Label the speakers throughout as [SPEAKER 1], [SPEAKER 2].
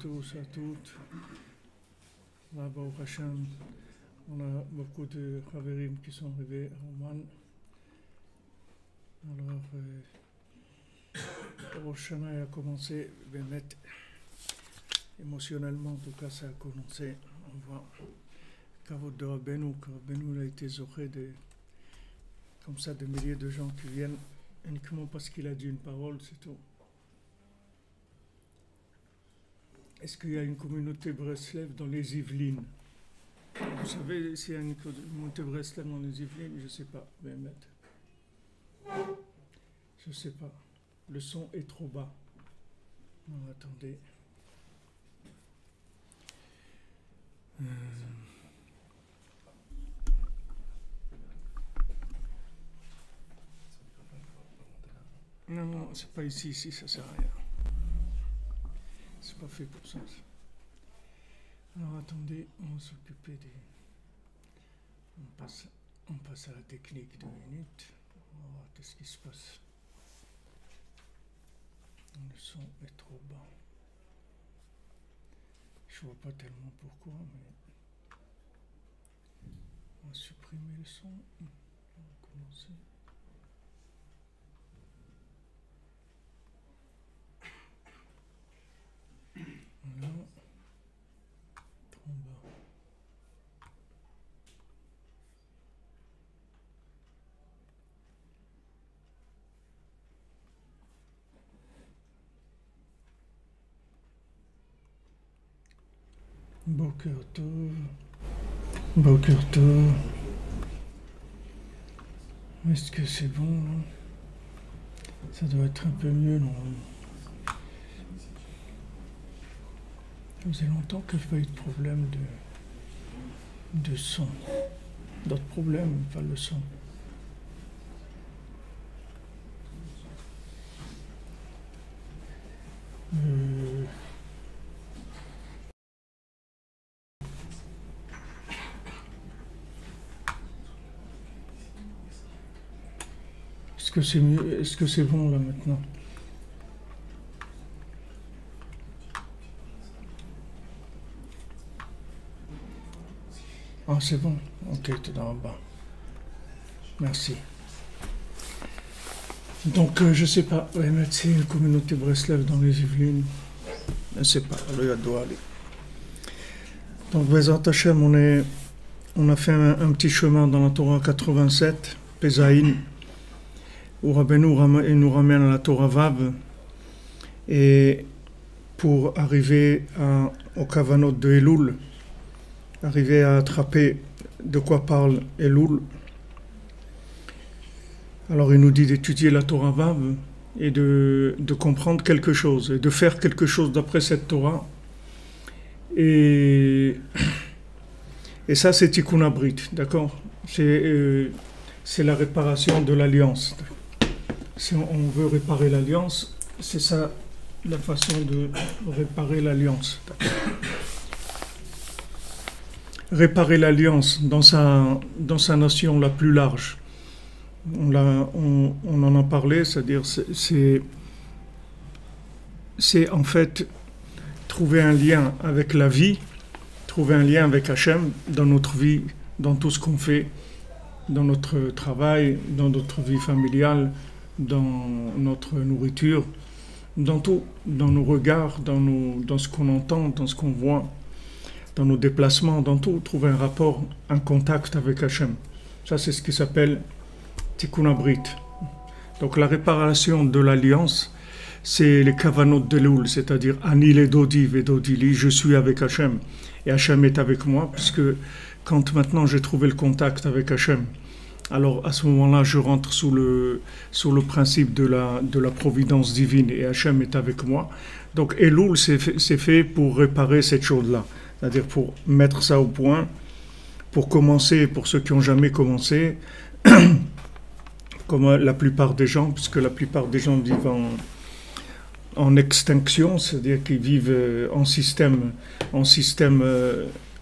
[SPEAKER 1] tous, à toutes. Là, Baruch Hashem, on a beaucoup de Chaverim qui sont arrivés à Oman. Alors, Rosh Hashanah a commencé, émotionnellement, en tout cas, ça a commencé. On voit Kavod de Rabbeinu, que Rabbeinu a été zoré comme ça, des milliers de gens qui viennent uniquement parce qu'il a dit une parole, c'est tout. Est-ce qu'il y a une communauté Breslev dans les Yvelines? Vous savez s'il y a une communauté Breslev dans les Yvelines? Je ne sais pas. Je ne sais pas. Le son est trop bas. Non, attendez. Non, c'est pas ici, ça sert à rien. C'est pas fait pour ça. Alors attendez, on va s'occuper des... On passe à la technique 2 minutes. On va voir qu'est-ce qui se passe. Le son est trop bas. Je vois pas tellement pourquoi, mais... On va supprimer le son. On va commencer. Voilà. Trop bas. Boker Tov. Boker Tov. Est-ce que c'est bon là? Ça doit être un peu mieux normalement. Ça faisait longtemps que je n'ai pas eu de problème de son. D'autres problèmes, pas le son. Est-ce que c'est mieux? Est-ce que c'est bon là maintenant? Ah, c'est bon. Ok, tu es dans le bas. Merci. Donc, je sais pas. C'est une communauté Breslev dans les Yvelines. Je ne sais pas. Le doit aller. Donc, Bezat Hashem, on a fait un petit chemin dans la Torah 87, Pesaïn, où Rabbeinu nous ramène à la Torah Vav, et pour arriver au Kavanot de Elul, arriver à attraper de quoi parle Elul. Alors il nous dit d'étudier la Torah Vav et de comprendre quelque chose, et de faire quelque chose d'après cette Torah. Et ça c'est Tikkun Abrit, d'accord? C'est la réparation de l'alliance. Si on veut réparer l'alliance, c'est ça la façon de réparer l'alliance. Réparer l'alliance dans sa notion la plus large. On en a parlé, c'est-à-dire c'est en fait trouver un lien avec la vie, trouver un lien avec Hachem dans notre vie, dans tout ce qu'on fait, dans notre travail, dans notre vie familiale, dans notre nourriture, dans tout, dans nos regards, dans ce qu'on entend, dans ce qu'on voit, dans nos déplacements, dans tout, trouver un rapport, un contact avec Hachem. Ça, c'est ce qui s'appelle Tikkun Abrit. Donc la réparation de l'alliance, c'est les kavanot de Elul, c'est-à-dire Ani le Dodi Vedodili, je suis avec Hachem et Hachem est avec moi, puisque quand maintenant j'ai trouvé le contact avec Hachem, alors à ce moment-là je rentre sous le principe de la providence divine et Hachem est avec moi. Donc Elul c'est fait pour réparer cette chose-là, c'est-à-dire pour mettre ça au point, pour commencer, pour ceux qui n'ont jamais commencé, comme la plupart des gens, puisque la plupart des gens vivent en extinction, c'est-à-dire qu'ils vivent en système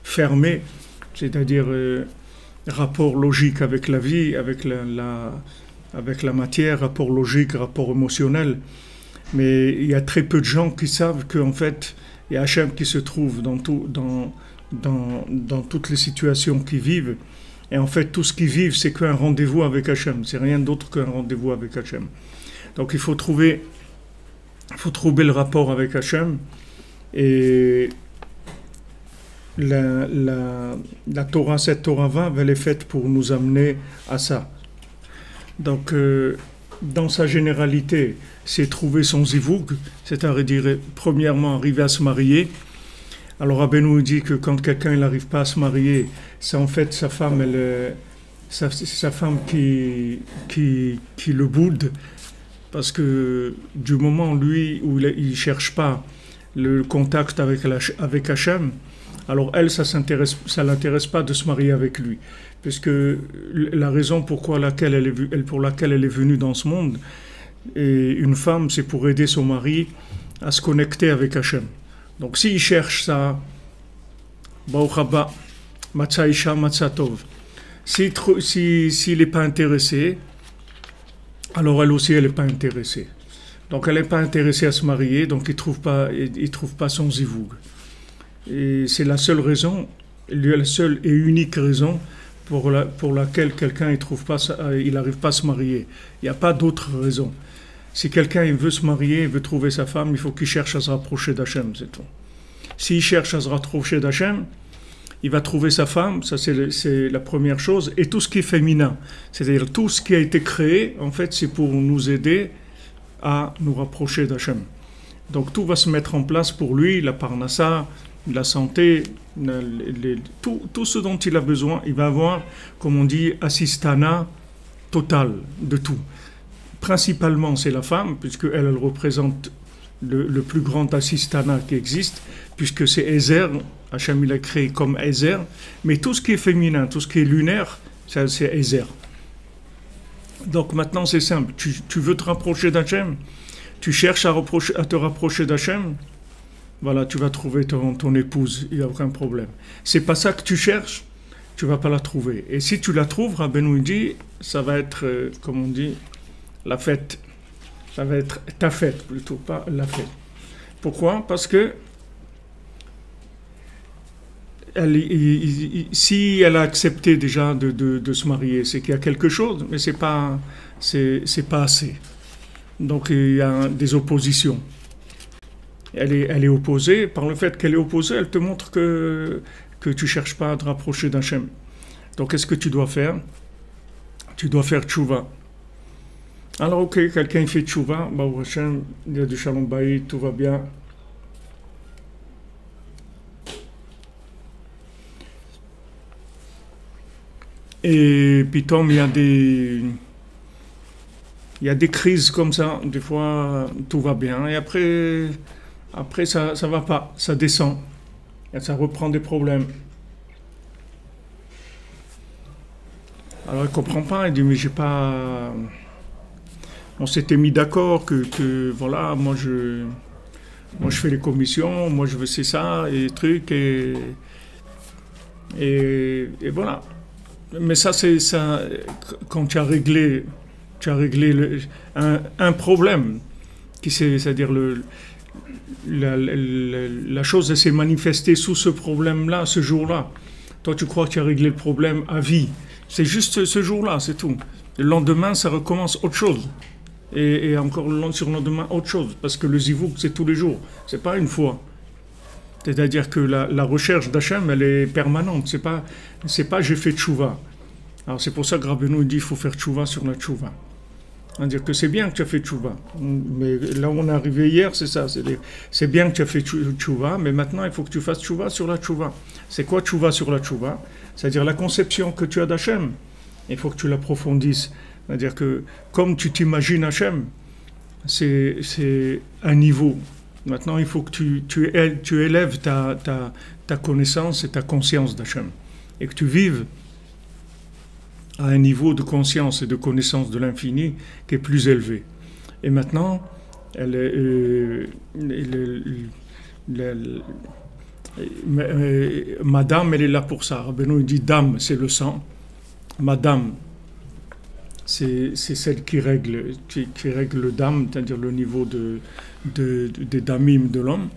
[SPEAKER 1] fermé, c'est-à-dire rapport logique avec la vie, avec la matière, rapport logique, rapport émotionnel. Mais il y a très peu de gens qui savent qu'en fait, Il y a Hachem qui se trouve dans toutes les situations qu'ils vivent. Et en fait, tout ce qu'ils vivent, c'est qu'un rendez-vous avec Hachem. C'est rien d'autre qu'un rendez-vous avec Hachem. Donc il faut trouver le rapport avec Hachem. Et la Torah, cette Torah 20, elle est faite pour nous amener à ça. Donc, dans sa généralité, c'est trouver son zivoug, c'est-à-dire, premièrement, arriver à se marier. Alors, Rabbeinu dit que quand quelqu'un n'arrive pas à se marier, c'est en fait sa femme, sa femme qui le boude, parce que du moment, lui, où il ne cherche pas le contact avec Hachem, alors elle, ça l'intéresse pas de se marier avec lui. Puisque la raison pour laquelle elle est venue dans ce monde, et une femme, c'est pour aider son mari à se connecter avec Hachem. Donc s'il cherche ça, Baruch haba, Matzah Isha, Matzah Tov. S'il n'est pas intéressé, alors elle aussi, elle n'est pas intéressée. Donc elle n'est pas intéressée à se marier, donc il ne trouve pas son zivoug. Et c'est la seule raison, la seule et unique raison pour laquelle quelqu'un il n'arrive pas à se marier. Il n'y a pas d'autre raison. Si quelqu'un veut se marier, il veut trouver sa femme, il faut qu'il cherche à se rapprocher d'Hachem, c'est tout. S'il cherche à se rapprocher d'Hachem, il va trouver sa femme, ça c'est la première chose, et tout ce qui est féminin. C'est-à-dire tout ce qui a été créé, en fait, c'est pour nous aider à nous rapprocher d'Hachem. Donc tout va se mettre en place pour lui, la parnassa, la santé, tout ce dont il a besoin, il va avoir, comme on dit, assistana total de tout. Principalement, c'est la femme, puisqu'elle représente le plus grand assistana qui existe, puisque c'est Ezer, Hachem il a créé comme Ezer, mais tout ce qui est féminin, tout ce qui est lunaire, ça, c'est Ezer. Donc maintenant c'est simple, tu veux te rapprocher d'Hachem, tu cherches à te rapprocher d'Hachem, voilà, tu vas trouver ton épouse, il n'y a aucun problème. C'est pas ça que tu cherches, tu vas pas la trouver. Et si tu la trouves, Rabbeinu dit, ça va être, comme on dit, la fête. Ça va être ta fête plutôt, pas la fête. Pourquoi? Parce que si elle a accepté déjà de se marier, c'est qu'il y a quelque chose, mais c'est pas assez. Donc il y a des oppositions. Elle est opposée. Par le fait qu'elle est opposée, elle te montre que tu ne cherches pas à te rapprocher d'Hachem. Donc qu'est-ce que tu dois faire? Tu dois faire tchouva. Alors ok, quelqu'un fait tchouva, Baruch Hashem, il y a du shalom bayit, tout va bien. Et puis il y a des crises comme ça, des fois tout va bien, et après ça va pas, ça descend, et ça reprend des problèmes. Alors il comprend pas, il dit mais j'ai pas... On s'était mis d'accord que voilà, moi je fais les commissions, moi je veux c'est ça, et trucs, et voilà. Mais ça, c'est ça, quand tu as réglé un problème, c'est-à-dire la chose s'est manifestée sous ce problème-là, ce jour-là. Toi, tu crois que tu as réglé le problème à vie. C'est juste ce jour-là, c'est tout. Le lendemain, ça recommence autre chose. Et encore sur le lendemain, autre chose. Parce que le zivouk, c'est tous les jours. C'est pas une fois. C'est-à-dire que la recherche d'Hachem, elle est permanente. C'est pas j'ai fait tchouva. Alors c'est pour ça que Rabbeinu dit qu'il faut faire tchouva sur la tchouva. C'est-à-dire que c'est bien que tu as fait tchouva. Mais là où on est arrivé hier, c'est ça. C'est bien que tu as fait tchouva, mais maintenant il faut que tu fasses tchouva sur la tchouva. C'est quoi tchouva sur la tchouva? C'est-à-dire la conception que tu as d'Hachem. Il faut que tu l'approfondisses. C'est-à-dire que comme tu t'imagines Hachem, c'est un niveau. Maintenant, il faut que tu élèves ta connaissance et ta conscience d'Hachem. Et que tu vives à un niveau de conscience et de connaissance de l'infini qui est plus élevé. Et maintenant, Madame, elle est là pour ça. Rabbeinu dit Dame, c'est le sang. Madame, c'est celle qui règle le dam, c'est-à-dire le niveau des damim de l'homme.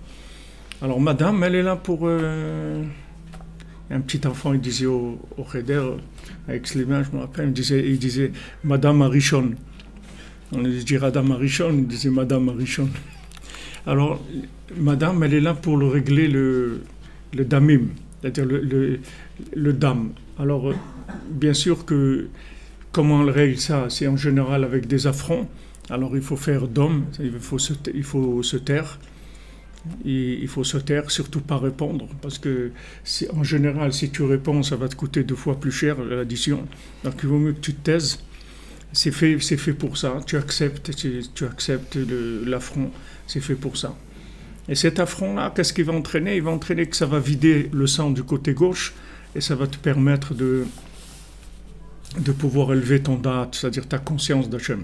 [SPEAKER 1] Alors, madame, elle est là pour. Un petit enfant, il disait au Cheder, avec Slimane, je me rappelle, il disait Madame Arichon. On lui dit Madame Arichon, il disait Madame Arichon. Alors, madame, elle est là pour le régler le damim, c'est-à-dire le dam. Alors, bien sûr que comment elle règle ça, c'est en général avec des affronts. Alors, il faut faire d'homme, il faut se taire. Il faut se taire, surtout pas répondre, parce que en général, si tu réponds, ça va te coûter 2 fois plus cher l'addition. Donc, il vaut mieux que tu te taises. C'est fait pour ça. Tu acceptes l'affront. C'est fait pour ça. Et cet affront-là, qu'est-ce qu'il va entraîner? Il va entraîner que ça va vider le sang du côté gauche et ça va te permettre de pouvoir élever ton da'at, c'est-à-dire ta conscience d'Hachem.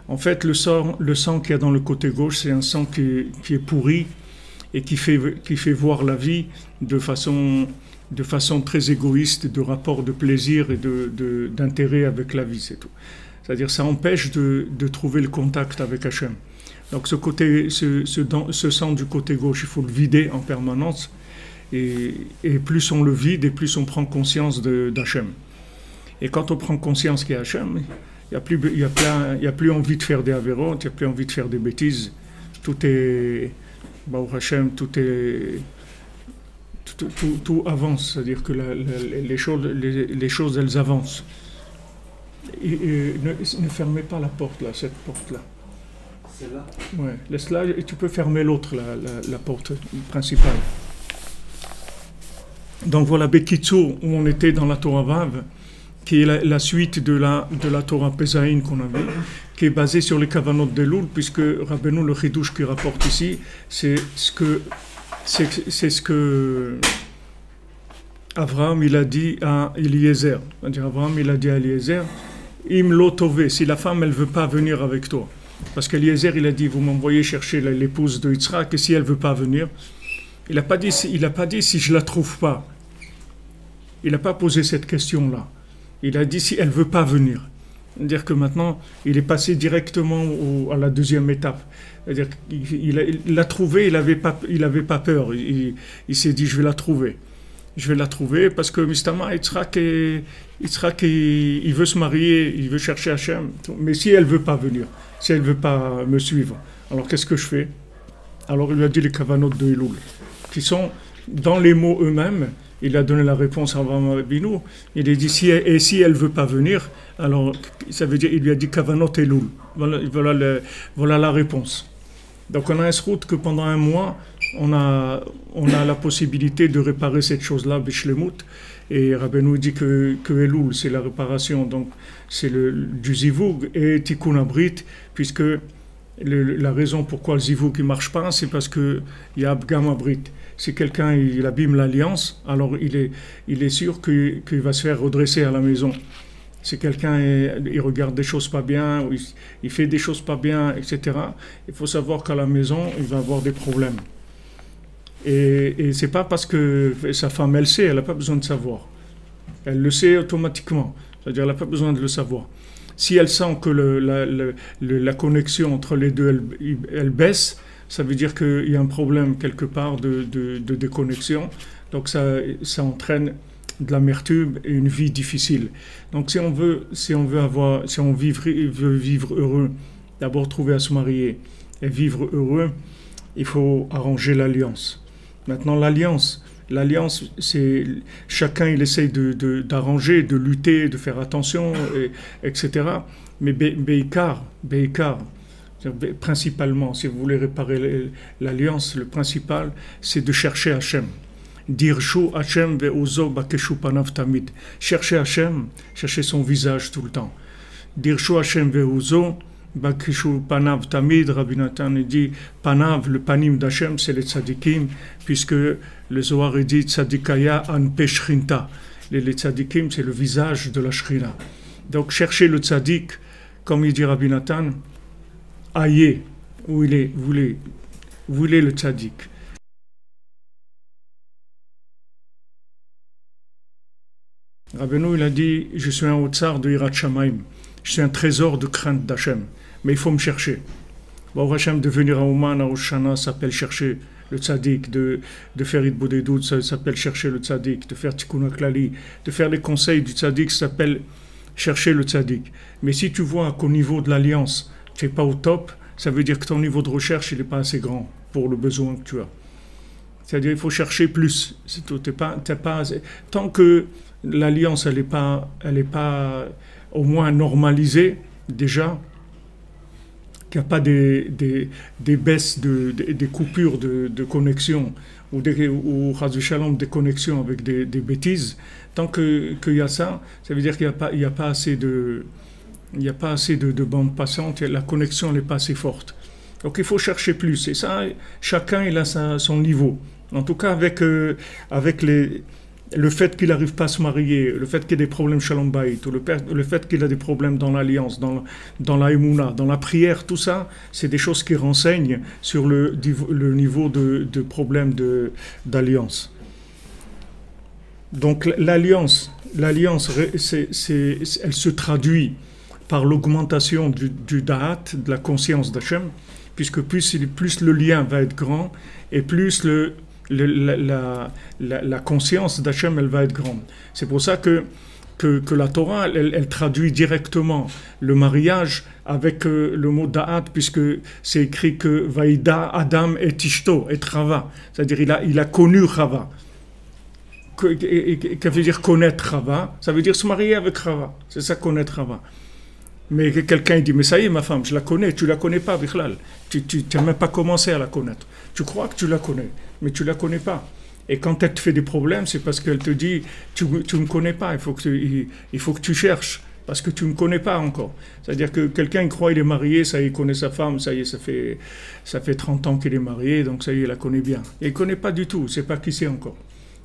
[SPEAKER 1] En fait, le sang qu'il y a dans le côté gauche, c'est un sang qui est pourri et qui fait voir la vie de façon très égoïste, de rapport de plaisir et d'intérêt avec la vie, c'est tout. C'est-à-dire ça empêche de trouver le contact avec Hachem. Donc ce sang du côté gauche, il faut le vider en permanence. Et plus on le vide, et plus on prend conscience d'Hachem. Et quand on prend conscience qu'il y a Hachem, il n'y a plus envie de faire des avérotes, il n'y a plus envie de faire des bêtises. Tout est... Baruch Hachem, tout avance. C'est-à-dire que les choses, elles avancent. Et ne fermez pas la porte, là, cette porte-là.
[SPEAKER 2] Celle-là?
[SPEAKER 1] Ouais, laisse-la et tu peux fermer l'autre, la porte principale. Donc voilà, Bekitsour, où on était dans la Torah Vav, qui est la suite de la Torah Pesaïn qu'on avait, qui est basée sur les Kavanot de Loul, puisque Rabbeinu, le Chidouche qui rapporte ici, c'est ce que Abraham il a dit à Eliezer. C'est-à-dire Abraham il a dit à Eliezer, Im lo tové, si la femme elle veut pas venir avec toi. Parce qu'Eliezer il a dit, vous m'envoyez chercher l'épouse de Yitzhak, et si elle veut pas venir, il n'a pas dit si je la trouve pas. Il n'a pas posé cette question-là. Il a dit si elle veut pas venir. C'est-à-dire que maintenant, il est passé directement à la deuxième étape. C'est-à-dire qu'il l'a trouvée, il avait pas peur. Il s'est dit, je vais la trouver. Je vais la trouver parce que Mistama, Yitzhak, il veut se marier, il veut chercher Hachem. Mais si elle veut pas venir, si elle veut pas me suivre, alors qu'est-ce que je fais? Alors il lui a dit les kavanot de Elul, qui sont dans les mots eux-mêmes. Il a donné la réponse à Abraham Avinu. Il a dit si elle veut pas venir, alors ça veut dire il lui a dit kavanot Elul. Voilà la réponse. Donc on a un route que pendant un mois on a la possibilité de réparer cette chose-là bishlemut. Et Rabbeinu dit que Elul c'est la réparation, donc c'est du zivug et tikkun abrit, puisque la raison pourquoi le zivug ne marche pas, c'est parce qu'il y a abgam abrit. Si quelqu'un il abîme l'alliance, alors il est sûr qu'il va se faire redresser à la maison. Si quelqu'un il regarde des choses pas bien, ou il fait des choses pas bien, etc., il faut savoir qu'à la maison, il va avoir des problèmes. Et c'est pas parce que sa femme, elle sait, elle n'a pas besoin de savoir. Elle le sait automatiquement. C'est-à-dire, elle n'a pas besoin de le savoir. Si elle sent que la connexion entre les deux, elle baisse, ça veut dire qu'il y a un problème quelque part de déconnexion. Donc ça entraîne de l'amertume et une vie difficile. Donc si on veut vivre heureux, d'abord trouver à se marier et vivre heureux, il faut arranger l'alliance. Maintenant l'alliance, c'est chacun il essaye d'arranger, de lutter, de faire attention, etc. Mais Beikar, principalement, si vous voulez réparer l'alliance, le principal, c'est de chercher Hachem. Dirshu Hachem ve'uzo bakeshu panav tamid. Chercher Hachem, chercher son visage tout le temps. Dirshu Hachem ve'uzo bakeshu panav tamid. Rabbi Nathan dit panav, le panim d'Hachem, c'est les tzadikim, puisque le Zohar dit tzadikaya an peshrinta. Les tzadikim, c'est le visage de la shrina. Donc chercher le tzadik, comme il dit Rabbi Nathan, aïe, où il est le tzaddik. Rabbeinu, il a dit, je suis un otsar de Hirat Shamaim, je suis un trésor de crainte d'Hachem, mais il faut me chercher. Baruch Hashem, de venir à Ouman, à Oshana, s'appelle chercher le tzaddik, de faire Idbodedut, ça s'appelle chercher le tzaddik, de faire Tikkun HaKlali, de faire les conseils du tzaddik, ça s'appelle chercher le tzaddik. Mais si tu vois qu'au niveau de l'alliance, tu n'es pas au top, ça veut dire que ton niveau de recherche, il n'est pas assez grand pour le besoin que tu as. C'est-à-dire qu'il faut chercher plus. C'est tout. Tant que l'alliance, elle est pas au moins normalisée, déjà, qu'il n'y a pas des baisses, des coupures de connexion, ou Shalom, des connexions avec des bêtises, tant qu'il y a ça, ça veut dire qu'il n'y a pas assez de bande passante, la connexion n'est pas assez forte. Donc il faut chercher plus. Et ça, chacun il a son niveau. En tout cas, avec le fait qu'il n'arrive pas à se marier, le fait qu'il y ait des problèmes Shalom Bayit, ou le fait qu'il a des problèmes dans l'alliance, dans la Emouna, dans la prière, tout ça, c'est des choses qui renseignent sur le niveau de problème d'alliance. Donc l'alliance, elle se traduit par l'augmentation du da'at, de la conscience d'Hachem, puisque plus le lien va être grand, et plus la conscience d'Hachem, elle va être grande. C'est pour ça que la Torah, elle traduit directement le mariage avec le mot da'at, puisque c'est écrit que Vaïda, Adam et Tishto, et Chava. C'est-à-dire il a connu Chava. Qu'est-ce que veut dire connaître Chava? Ça veut dire se marier avec Chava. C'est ça, connaître Chava. Mais quelqu'un dit, mais ça y est, ma femme, je la connais. Tu la connais pas, Bichlal. Tu n'as même pas commencé à la connaître. Tu crois que tu la connais, mais tu la connais pas. Et quand elle te fait des problèmes, c'est parce qu'elle te dit, tu me connais pas, il faut que tu cherches, parce que tu me connais pas encore. C'est-à-dire que quelqu'un, il croit qu'il est marié, ça y est, il connaît sa femme, ça y est, ça fait 30 ans qu'il est marié, donc ça y est, il la connaît bien. Et il connaît pas du tout, il sait pas qui c'est encore.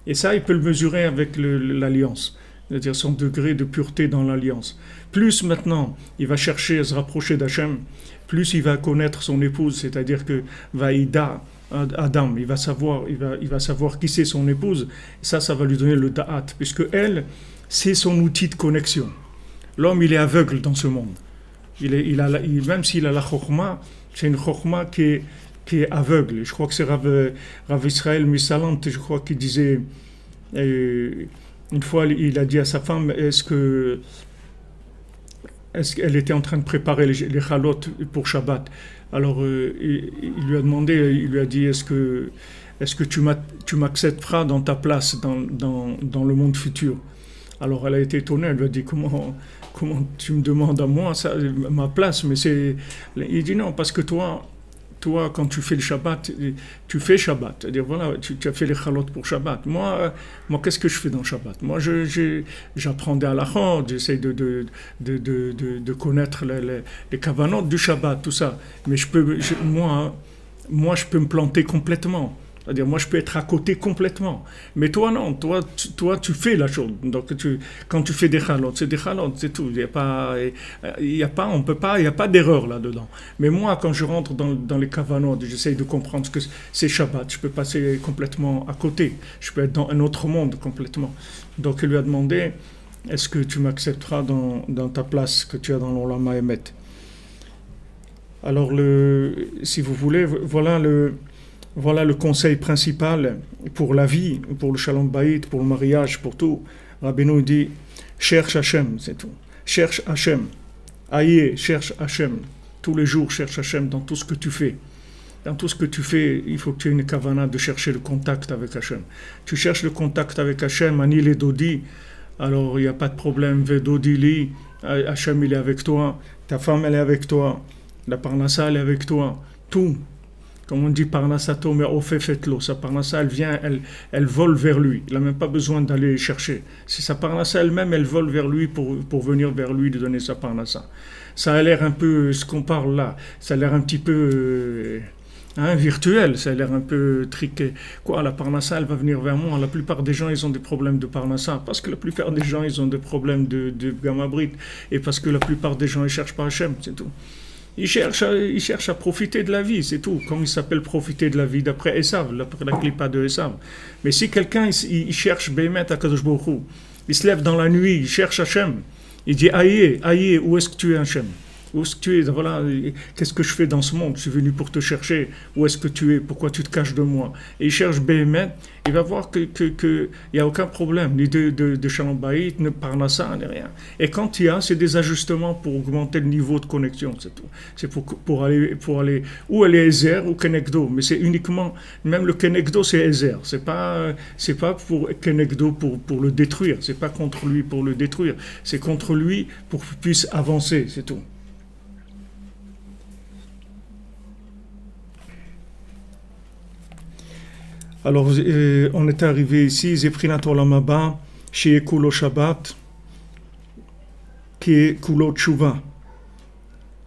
[SPEAKER 1] Et ça, il peut le mesurer avec l'alliance, c'est-à-dire son degré de pureté dans l'alliance. Plus maintenant, il va chercher à se rapprocher d'Hachem, plus il va connaître son épouse, c'est-à-dire que Vaïda, Adam, il va savoir qui c'est son épouse, et ça va lui donner le da'at, puisque elle, c'est son outil de connexion. L'homme, il est aveugle dans ce monde. Même s'il a la chokhma, c'est une chokhma qui est aveugle. Je crois que c'est Rav Israël Misalant, je crois qu'il disait, une fois, il a dit à sa femme, est-ce qu'elle était en train de préparer les chalotes pour Shabbat. Alors il lui a demandé, il lui a dit, est-ce que tu m'accepteras dans ta place dans le monde futur? Alors elle a été étonnée, elle lui a dit, comment tu me demandes à moi ça, ma place? Mais il dit non, parce que toi, quand tu fais le Shabbat, tu fais Shabbat. C'est-à-dire, voilà, tu as fait les chalotes pour Shabbat. Moi, qu'est-ce que je fais dans Shabbat? Moi, j'apprends des halachot, j'essaie de connaître les kavanot du Shabbat, tout ça. Mais moi, je peux me planter complètement. C'est-à-dire, moi, je peux être à côté complètement. Mais toi, non. Toi, tu fais la chose. Donc, quand tu fais des chalotes, c'est des chalotes, c'est tout. Il n'y a pas d'erreur là-dedans. Mais moi, quand je rentre dans les kavanot, j'essaye de comprendre ce que c'est Shabbat. Je peux passer complètement à côté. Je peux être dans un autre monde complètement. Donc, il lui a demandé, est-ce que tu m'accepteras dans ta place que tu as dans l'Olam Haemet? Alors, si vous voulez, voilà le conseil principal pour la vie, pour le Shalom Bayit, pour le mariage, pour tout. Rabbeinu dit, cherche Hachem, c'est tout. Cherche Hachem. Aïe, cherche Hachem. Tous les jours, cherche Hachem dans tout ce que tu fais. Dans tout ce que tu fais, il faut que tu aies une kavana de chercher le contact avec Hachem. Tu cherches le contact avec Hachem, Ani le Dodi, alors il n'y a pas de problème, Vedodi li, Hachem il est avec toi, ta femme elle est avec toi, la parnassa elle est avec toi, tout. Comme on dit, parnassato mais ofefetlo, sa parnassa elle vient, elle vole vers lui, il n'a même pas besoin d'aller chercher. C'est sa parnassa elle-même, elle vole vers lui pour venir vers lui, de donner sa parnassa. Ça a l'air un peu, ce qu'on parle là, ça a l'air un petit peu virtuel, ça a l'air un peu triqué. Quoi, la parnassa, elle va venir vers moi. La plupart des gens, ils ont des problèmes de parnassa, parce que la plupart des gens, ils ont des problèmes de gamma-brite, et parce que la plupart des gens, ils cherchent pas Hachem, c'est tout. Ils cherchent à profiter de la vie, c'est tout. Comme il s'appelle profiter de la vie d'après Esav, d'après la clipa de Esav. Mais si quelqu'un, il cherche Bémet à Kadosh Baruch Hu, il se lève dans la nuit, il cherche Hachem, il dit, aïe, où est-ce que tu es Hachem? Où est-ce que tu es? Voilà, qu'est-ce que je fais dans ce monde? Je suis venu pour te chercher. Où est-ce que tu es? Pourquoi tu te caches de moi? Et il cherche Béhémet, il va voir qu'il n'y a aucun problème, ni de Shalom Bayit, ni Parnassa, ni rien. Et quand il y a, c'est des ajustements pour augmenter le niveau de connexion, c'est tout. C'est pour aller, ou aller Ezer ou Kenegdo, mais c'est uniquement, même le Kenegdo c'est Ezer, c'est pas pour Kenegdo pour le détruire, c'est pas contre lui pour le détruire, c'est contre lui pour qu'il puisse avancer, c'est tout. Alors, on est arrivé ici, Zeprinat Olam Haba, chez Kulo Shabbat, qui est Kulo Tshuva.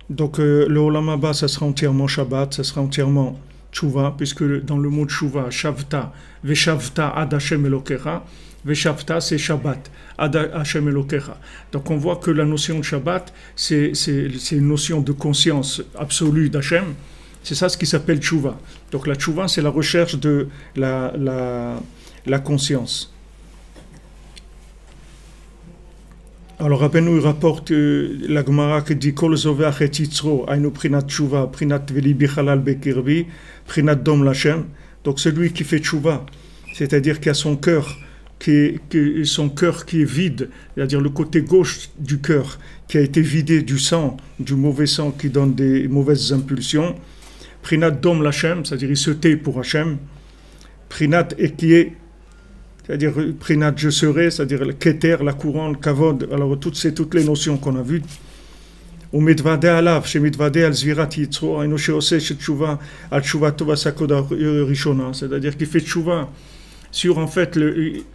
[SPEAKER 1] Donc, le Olam Haba, ça sera entièrement Shabbat, ça sera entièrement Tshuva, puisque dans le mot Tshuva, Shavta, Veshavta ad Hashem Elokecha, Veshavta, c'est Shabbat, ad Hashem Elokecha. Donc, on voit que la notion de Shabbat, c'est une notion de conscience absolue d'Hashem. C'est ça ce qui s'appelle tchouva. Donc la tchouva, c'est la recherche de la conscience. Alors Rabbeinu rapporte la Gemara qui dit Kol zoveach et yitzro ainu prinat tchouva, prinat veli bichalal bekirbi, prinat dom lachem. Donc celui qui fait tchouva, c'est-à-dire qui a son cœur, son cœur qui est vide, c'est-à-dire le côté gauche du cœur qui a été vidé du sang, du mauvais sang qui donne des mauvaises impulsions. Prinat dom l'Hachem, c'est-à-dire il se tait pour Hachem. Prinat ekié, c'est-à-dire prinat je serai, c'est-à-dire le keter, la couronne, kavod, alors toutes les notions qu'on a vues. Ou mitvade alav, chez mitvade al zvirat yitzro, aino sheose shetchouva, al tchouva tova sakoda rishona, c'est-à-dire qu'il fait tchouva sur en fait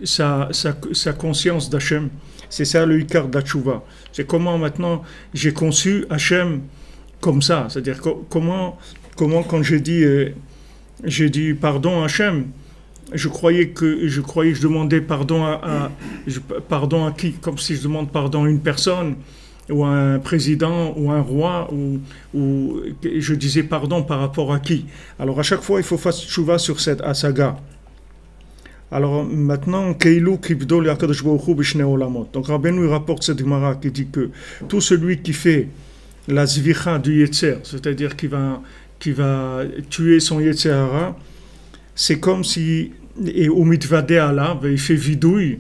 [SPEAKER 1] sa conscience d'Hachem. C'est ça le ikar d'Tchouva. C'est comment maintenant j'ai conçu Hachem comme ça, c'est-à-dire comment quand j'ai dit pardon à Hachem, je croyais que je demandais pardon pardon à qui, comme si je demande pardon à une personne ou à un président ou à un roi, ou je disais pardon par rapport à qui. Alors à chaque fois il faut faire tchouva sur cette asaga. Alors maintenant, Keilu Kibdo le Akadosh Baruch Hu b'shnei olamot. Donc Rabbeinu rapporte cette Gemara qui dit que tout celui qui fait la zvicha du Yetzer, c'est-à-dire qui va tuer son Yetzer Hara, c'est comme si, et au mitvade alav, il fait vidouille,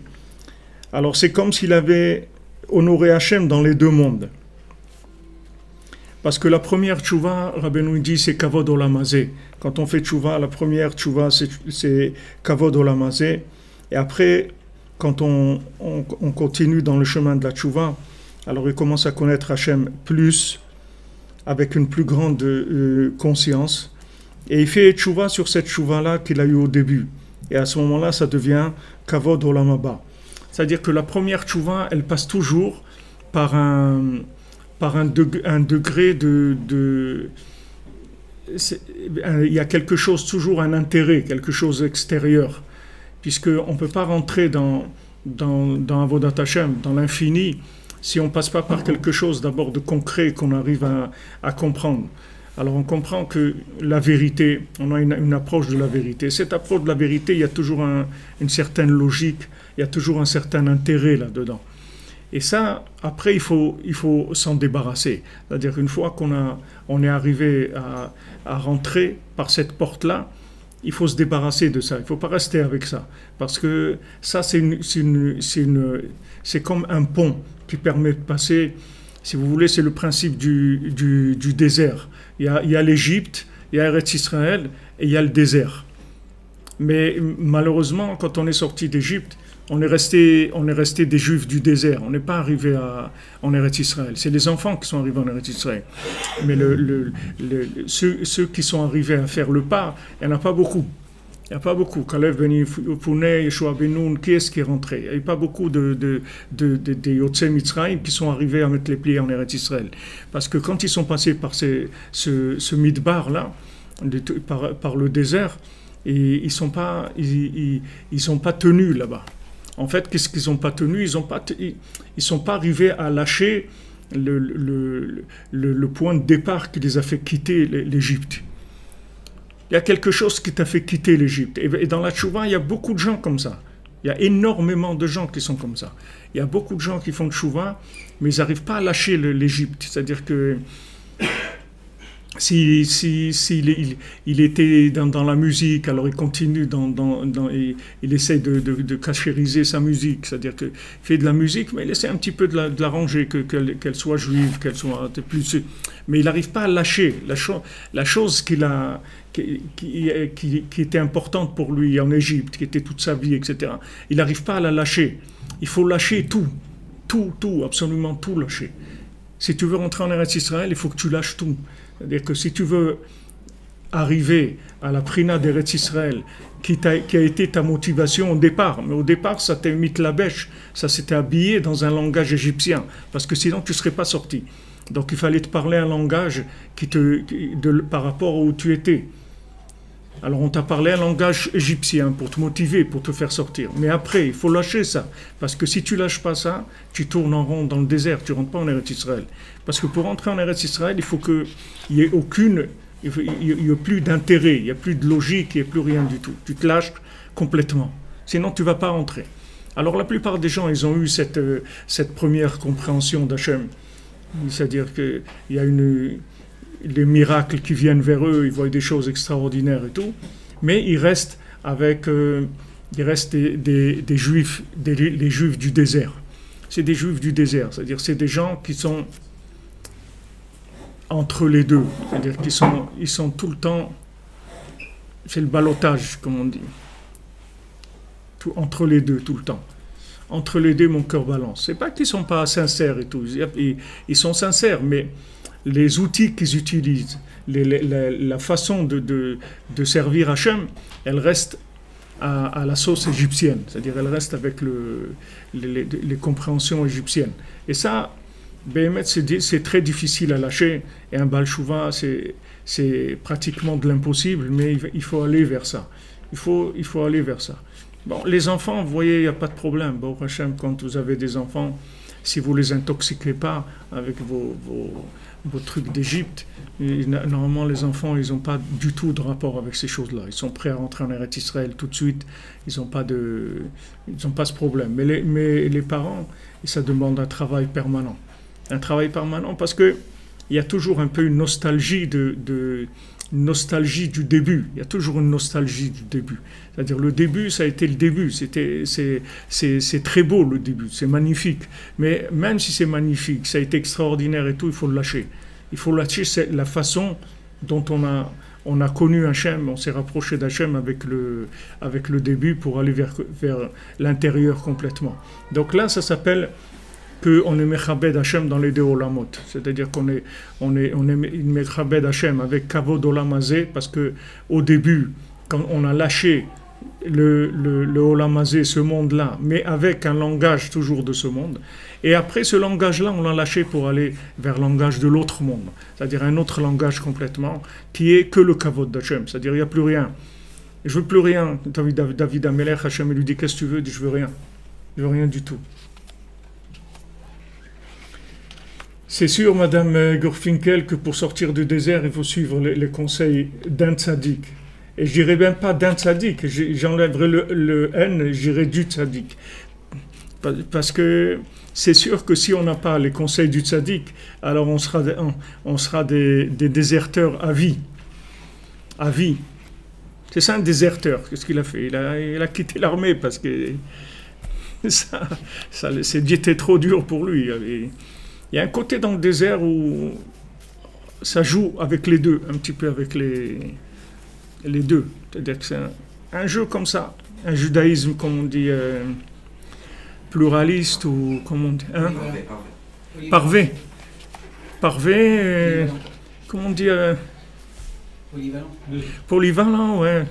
[SPEAKER 1] alors c'est comme s'il avait honoré Hachem dans les deux mondes. Parce que la première tchouva, Rabbeinu dit, c'est kavod olamazé. Quand on fait tchouva, la première tchouva, c'est kavod olamazé. Et après, quand on continue dans le chemin de la tchouva, alors il commence à connaître Hachem plus, avec une plus grande conscience. Et il fait tchouva sur cette tchouva-là qu'il a eue au début. Et à ce moment-là, ça devient kavod olam haba. C'est-à-dire que la première tchouva, elle passe toujours par un degré il y a quelque chose, toujours un intérêt, quelque chose extérieur, puisqu'on ne peut pas rentrer dans Avodat Hashem, dans l'infini, si on ne passe pas par quelque chose d'abord de concret qu'on arrive à comprendre. Alors on comprend que la vérité, on a une approche de la vérité. Cette approche de la vérité, il y a toujours une certaine logique, il y a toujours un certain intérêt là-dedans. Et ça, après, il faut s'en débarrasser. C'est-à-dire qu'une fois qu'on est arrivé à rentrer par cette porte-là, il faut se débarrasser de ça. Il ne faut pas rester avec ça. Parce que ça, c'est comme un pont qui permet de passer. Si vous voulez, c'est le principe du désert. Il y a l'Égypte, il y a Eretz Israël et il y a le désert. Mais malheureusement, quand on est sorti d'Égypte, on est resté des Juifs du désert. On n'est pas arrivé en Eretz Israël. C'est les enfants qui sont arrivés en Eretz Israël. Mais ceux qui sont arrivés à faire le pas, il n'y en a pas beaucoup. Il n'y a pas beaucoup. Kalev ben Yefune, Yeshua ben Nun, qui est-ce qui est rentré? Il n'y a pas beaucoup de Yotzei Mitzrayim qui sont arrivés à mettre les pieds en Eretz Israël. Parce que quand ils sont passés par ce midbar-là, par le désert, et ils sont pas tenus là-bas. En fait, qu'est-ce qu'ils n'ont pas tenu? Ils sont pas arrivés à lâcher le point de départ qui les a fait quitter l'Égypte. Il y a quelque chose qui t'a fait quitter l'Égypte. Et dans la tchouva, il y a beaucoup de gens comme ça. Il y a énormément de gens qui sont comme ça. Il y a beaucoup de gens qui font de chouva, mais ils n'arrivent pas à lâcher l'Égypte. C'est-à-dire que il était dans la musique, alors il continue il essaie de cachériser sa musique, c'est-à-dire qu'il fait de la musique, mais il essaie un petit peu de l'arranger, qu'elle soit juive, qu'elle soit plus... Mais il n'arrive pas à lâcher la chose qui était importante pour lui en Égypte, qui était toute sa vie, etc. Il n'arrive pas à la lâcher. Il faut lâcher tout, absolument tout lâcher. Si tu veux rentrer en Eretz Israël, il faut que tu lâches tout. C'est-à-dire que si tu veux arriver à la Prina d'Eretz Israël, qui a été ta motivation au départ, mais au départ, ça t'a mis la bêche, ça s'était habillé dans un langage égyptien, parce que sinon tu ne serais pas sorti. Donc il fallait te parler un langage par rapport à où tu étais. Alors on t'a parlé un langage égyptien pour te motiver, pour te faire sortir. Mais après, il faut lâcher ça. Parce que si tu lâches pas ça, tu tournes en rond dans le désert, tu ne rentres pas en Eretz Israël. Parce que pour rentrer en Eretz Israël, il faut qu'il n'y ait il n'y a plus d'intérêt, il n'y a plus de logique, il n'y a plus rien du tout. Tu te lâches complètement. Sinon, tu ne vas pas rentrer. Alors la plupart des gens, ils ont eu cette première compréhension d'Hachem. C'est-à-dire qu'il y a les miracles qui viennent vers eux, ils voient des choses extraordinaires et tout, mais ils restent des juifs, les juifs du désert. C'est des juifs du désert, c'est-à-dire c'est des gens qui sont entre les deux, c'est-à-dire qu'ils sont tout le temps, c'est le ballottage, comme on dit, entre les deux, tout le temps. Entre les deux, mon cœur balance. C'est pas qu'ils sont pas sincères et tout, ils sont sincères, mais les outils qu'ils utilisent, la façon de servir Hachem, elle reste à la sauce égyptienne, c'est-à-dire elle reste avec les compréhensions égyptiennes. Et ça, Béhémet, c'est très difficile à lâcher, et un Baal Shouva, c'est pratiquement de l'impossible, mais il faut aller vers ça. Il faut aller vers ça. Bon, les enfants, vous voyez, il n'y a pas de problème. Bon, Hachem, quand vous avez des enfants, si vous ne les intoxiquez pas avec vos trucs d'Égypte, normalement les enfants, ils n'ont pas du tout de rapport avec ces choses-là. Ils sont prêts à rentrer en Eretz Israël tout de suite. Ils n'ont pas ce problème. Mais les parents, ça demande un travail permanent. Un travail permanent parce qu'il y a toujours un peu une nostalgie nostalgie du début. Il y a toujours une nostalgie du début. C'est-à-dire le début, ça a été le début. C'est très beau le début, c'est magnifique. Mais même si c'est magnifique, ça a été extraordinaire et tout, il faut le lâcher. Il faut lâcher la façon dont on a connu Hachem, on s'est rapproché d'Hachem avec le début pour aller vers l'intérieur complètement. Donc là, ça s'appelle qu'on est Mechabed Hachem dans les deux Olamot. C'est-à-dire qu'on est Mechabed Hachem avec Kavod Olam Hazeh, parce qu'au début, quand on a lâché le Olam Hazeh, ce monde-là, mais avec un langage toujours de ce monde, et après ce langage-là, on l'a lâché pour aller vers le langage de l'autre monde, c'est-à-dire un autre langage complètement, qui est que le Kavod d'Hachem, c'est-à-dire il n'y a plus rien. Je veux plus rien. David Amelech, Hachem lui dit, qu'est-ce que tu veux? Il dit, je veux rien. Je veux rien du tout. C'est sûr, Madame Gorfinkel, que pour sortir du désert, il faut suivre les conseils d'un tzaddik. Et je dirais même pas d'un tzaddik, j'enlèverai le N, je dirais du tzaddik. Parce que c'est sûr que si on n'a pas les conseils du tzaddik, alors on sera des déserteurs à vie. À vie. C'est ça un déserteur. Qu'est-ce qu'il a fait? Il a quitté l'armée parce que c'était trop dur pour lui. Il y a un côté dans le désert où ça joue avec les deux, un petit peu avec les deux. C'est-à-dire que c'est un jeu comme ça, un judaïsme, comme on dit, pluraliste, ou comme on dit, hein? Parvé. Parvé, comment on dit, polyvalent, ouais.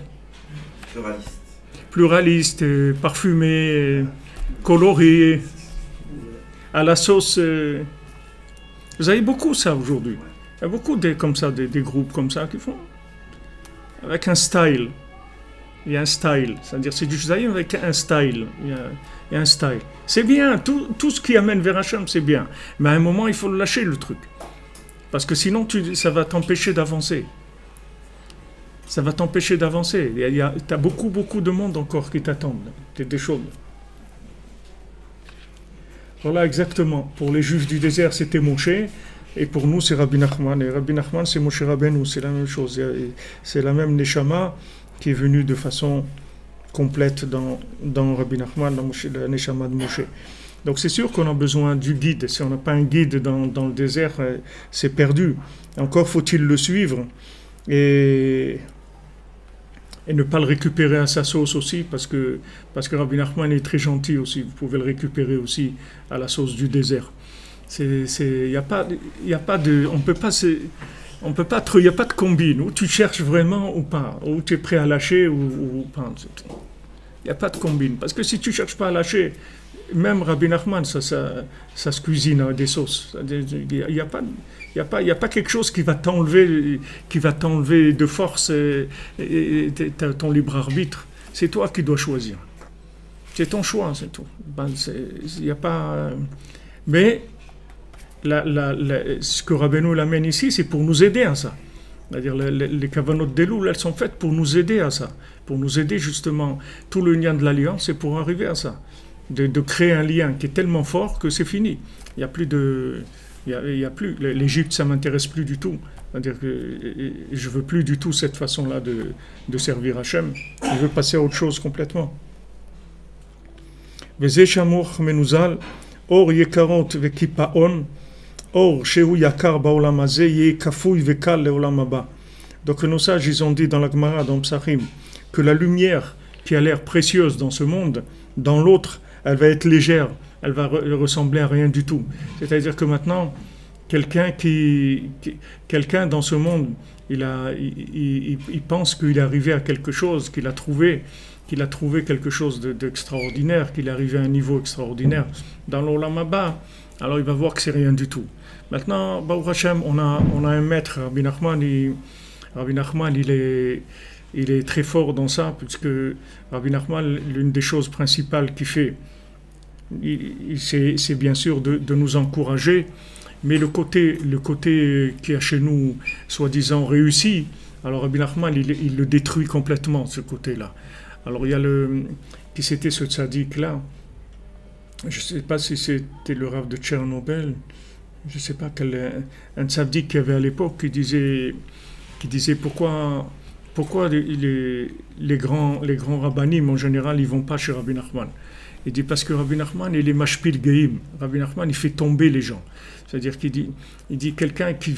[SPEAKER 1] Pluraliste, parfumé, coloré, à la sauce... Vous avez beaucoup ça aujourd'hui. Il y a beaucoup des groupes comme ça qui font avec un style. Il y a un style. C'est-à-dire c'est du judaïsme avec un style. Il y a un style. C'est bien. Tout ce qui amène vers Hachem, c'est bien. Mais à un moment, il faut le lâcher, le truc. Parce que sinon, ça va t'empêcher d'avancer. Ça va t'empêcher d'avancer. Tu as beaucoup, beaucoup de monde encore qui t'attendent. Des choses. Voilà, exactement. Pour les Juifs du désert, c'était Moshe. Et pour nous, c'est Rabbi Nachman. Et Rabbi Nachman, c'est Moshe Rabbeinu. C'est la même chose. C'est la même Neshama qui est venue de façon complète dans Rabbi Nachman, dans la Neshama de Moshe. Donc c'est sûr qu'on a besoin du guide. Si on n'a pas un guide dans le désert, c'est perdu. Encore faut-il le suivre et ne pas le récupérer à sa sauce aussi, parce que Rabbi Nachman est très gentil aussi. Vous pouvez le récupérer aussi à la sauce du désert. Il n'y a pas de, on peut pas, il n'y a pas de combine. Où tu cherches vraiment ou pas, où tu es prêt à lâcher ou pas. Il n'y a pas de combine, parce que si tu cherches pas à lâcher, même Rabbi Nachman, ça se cuisine avec des sauces. Il n'y a pas quelque chose qui va t'enlever de force et ton libre arbitre. C'est toi qui dois choisir. C'est ton choix, c'est tout. Il n'y a pas. Mais ce que Rabbeinu l'amène ici, c'est pour nous aider à ça. C'est-à-dire les kavanot d'Elul, elles sont faites pour nous aider à ça, pour nous aider justement. Tout le lien de l'alliance, c'est pour arriver à ça. De créer un lien qui est tellement fort que c'est fini. Il n'y a plus de... Il y a plus... L'Égypte, ça ne m'intéresse plus du tout. C'est-à-dire que je ne veux plus du tout cette façon-là de servir Hachem. Je veux passer à autre chose complètement. Veze shamoch menuzal, or yekarot vekipaon, or shehu yakar baolam hazeh ye kafouy vekal leolam haba. Donc nos sages, ils ont dit dans la Gemara, dans Psachim, que la lumière qui a l'air précieuse dans ce monde, dans l'autre, elle va être légère, elle va ressembler à rien du tout. C'est-à-dire que maintenant, quelqu'un dans ce monde, il pense qu'il est arrivé à quelque chose, qu'il a trouvé quelque chose d'extraordinaire, qu'il est arrivé à un niveau extraordinaire dans l'Olam Haba, alors il va voir que c'est rien du tout. Maintenant, Baruch Hashem, on a un maître, Rabbi Nachman, il est très fort dans ça, puisque Rabbi Nachman, l'une des choses principales qu'il fait, c'est bien sûr de nous encourager, mais le côté qui a chez nous, soi-disant, réussi, alors Rabbi Nachman, il le détruit complètement, ce côté-là. Alors il y a qui c'était ce tzaddik-là, je ne sais pas si c'était le Rav de Tchernobyl, je ne sais pas, un tzaddik qu'il y avait à l'époque qui disait pourquoi les grands rabbanim en général, ils ne vont pas chez Rabbi Nachman. Il dit parce que Rabbi Nachman, il est mashpil geim. Rabbi Nachman, il fait tomber les gens. C'est-à-dire qu'il dit quelqu'un qui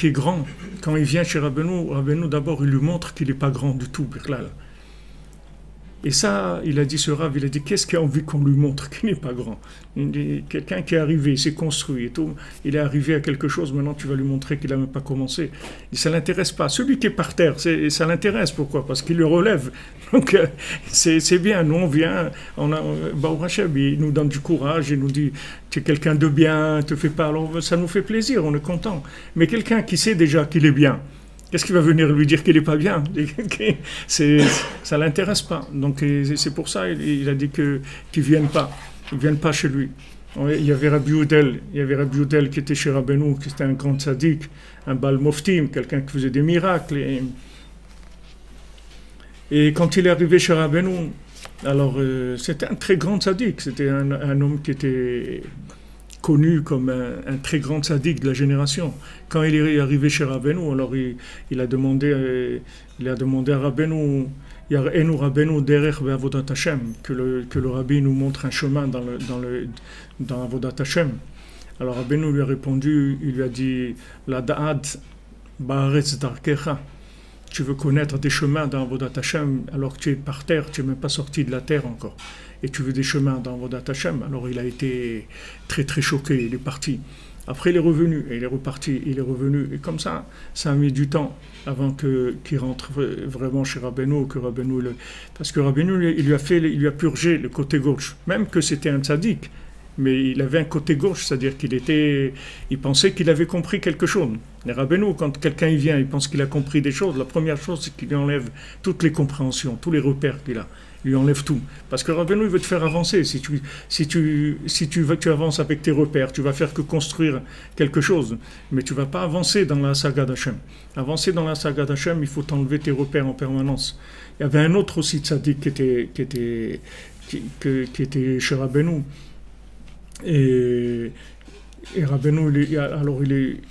[SPEAKER 1] est grand, quand il vient chez Rabbeinu, d'abord, il lui montre qu'il n'est pas grand du tout, Birlal. Et ça, il a dit ce Rav, il a dit qu'est-ce qu'il a envie qu'on lui montre qu'il n'est pas grand. Il dit quelqu'un qui est arrivé, il s'est construit et tout, il est arrivé à quelque chose, maintenant tu vas lui montrer qu'il n'a même pas commencé. Il dit ça ne l'intéresse pas. Celui qui est par terre, ça l'intéresse. Pourquoi? Parce qu'il le relève. Donc c'est bien, nous on vient, Baruch Hashem, il nous donne du courage, il nous dit tu es quelqu'un de bien, te fais pas, alors ça nous fait plaisir, on est content. Mais quelqu'un qui sait déjà qu'il est bien, qu'est-ce qu'il va venir lui dire qu'il n'est pas bien? Ça ne l'intéresse pas. Donc c'est pour ça il a dit qu'ils ne viennent pas. Ils ne viennent pas chez lui. Il y avait Rabbi Youdel qui était chez Rabbeinu, qui était un grand tzaddik, un Baal Moftim, quelqu'un qui faisait des miracles. Et quand il est arrivé chez Rabbeinu, alors c'était un très grand tzaddik. C'était un homme qui était connu comme un très grand tzaddik de la génération. Quand il est arrivé chez Rabbeinu, alors il a demandé à Rabbeinu, Yar'enu Rabbeinu derech ve'avodat Hashem, que le Rabbi nous montre un chemin dans Avodat Hashem. Alors Rabbeinu lui a répondu, il lui a dit la da'ad ba'aretz darkecha. Tu veux connaître des chemins dans Avodat Hashem alors que tu es par terre, tu n'es même pas sorti de la terre encore. Et tu veux des chemins dans Avodat Hashem. Alors il a été très très choqué, il est parti. Après il est revenu, et il est reparti, il est revenu. Et comme ça a mis du temps avant qu'il rentre vraiment chez Rabbeinu, parce que Rabbeinu il lui a purgé le côté gauche. Même que c'était un tzaddik, mais il avait un côté gauche, c'est-à-dire il pensait qu'il avait compris quelque chose. Les Rabbeinu, quand quelqu'un y vient, il pense qu'il a compris des choses, la première chose, c'est qu'il lui enlève toutes les compréhensions, tous les repères qu'il a. Il lui enlève tout. Parce que Rabbeinu, il veut te faire avancer. Si tu avances avec tes repères, tu vas faire que construire quelque chose. Mais tu ne vas pas avancer dans la saga d'Hachem. Avancer dans la saga d'Hachem, il faut t'enlever tes repères en permanence. Il y avait un autre aussi tzaddik qui était chez Rabbeinu. Et Rabbeinu, alors il est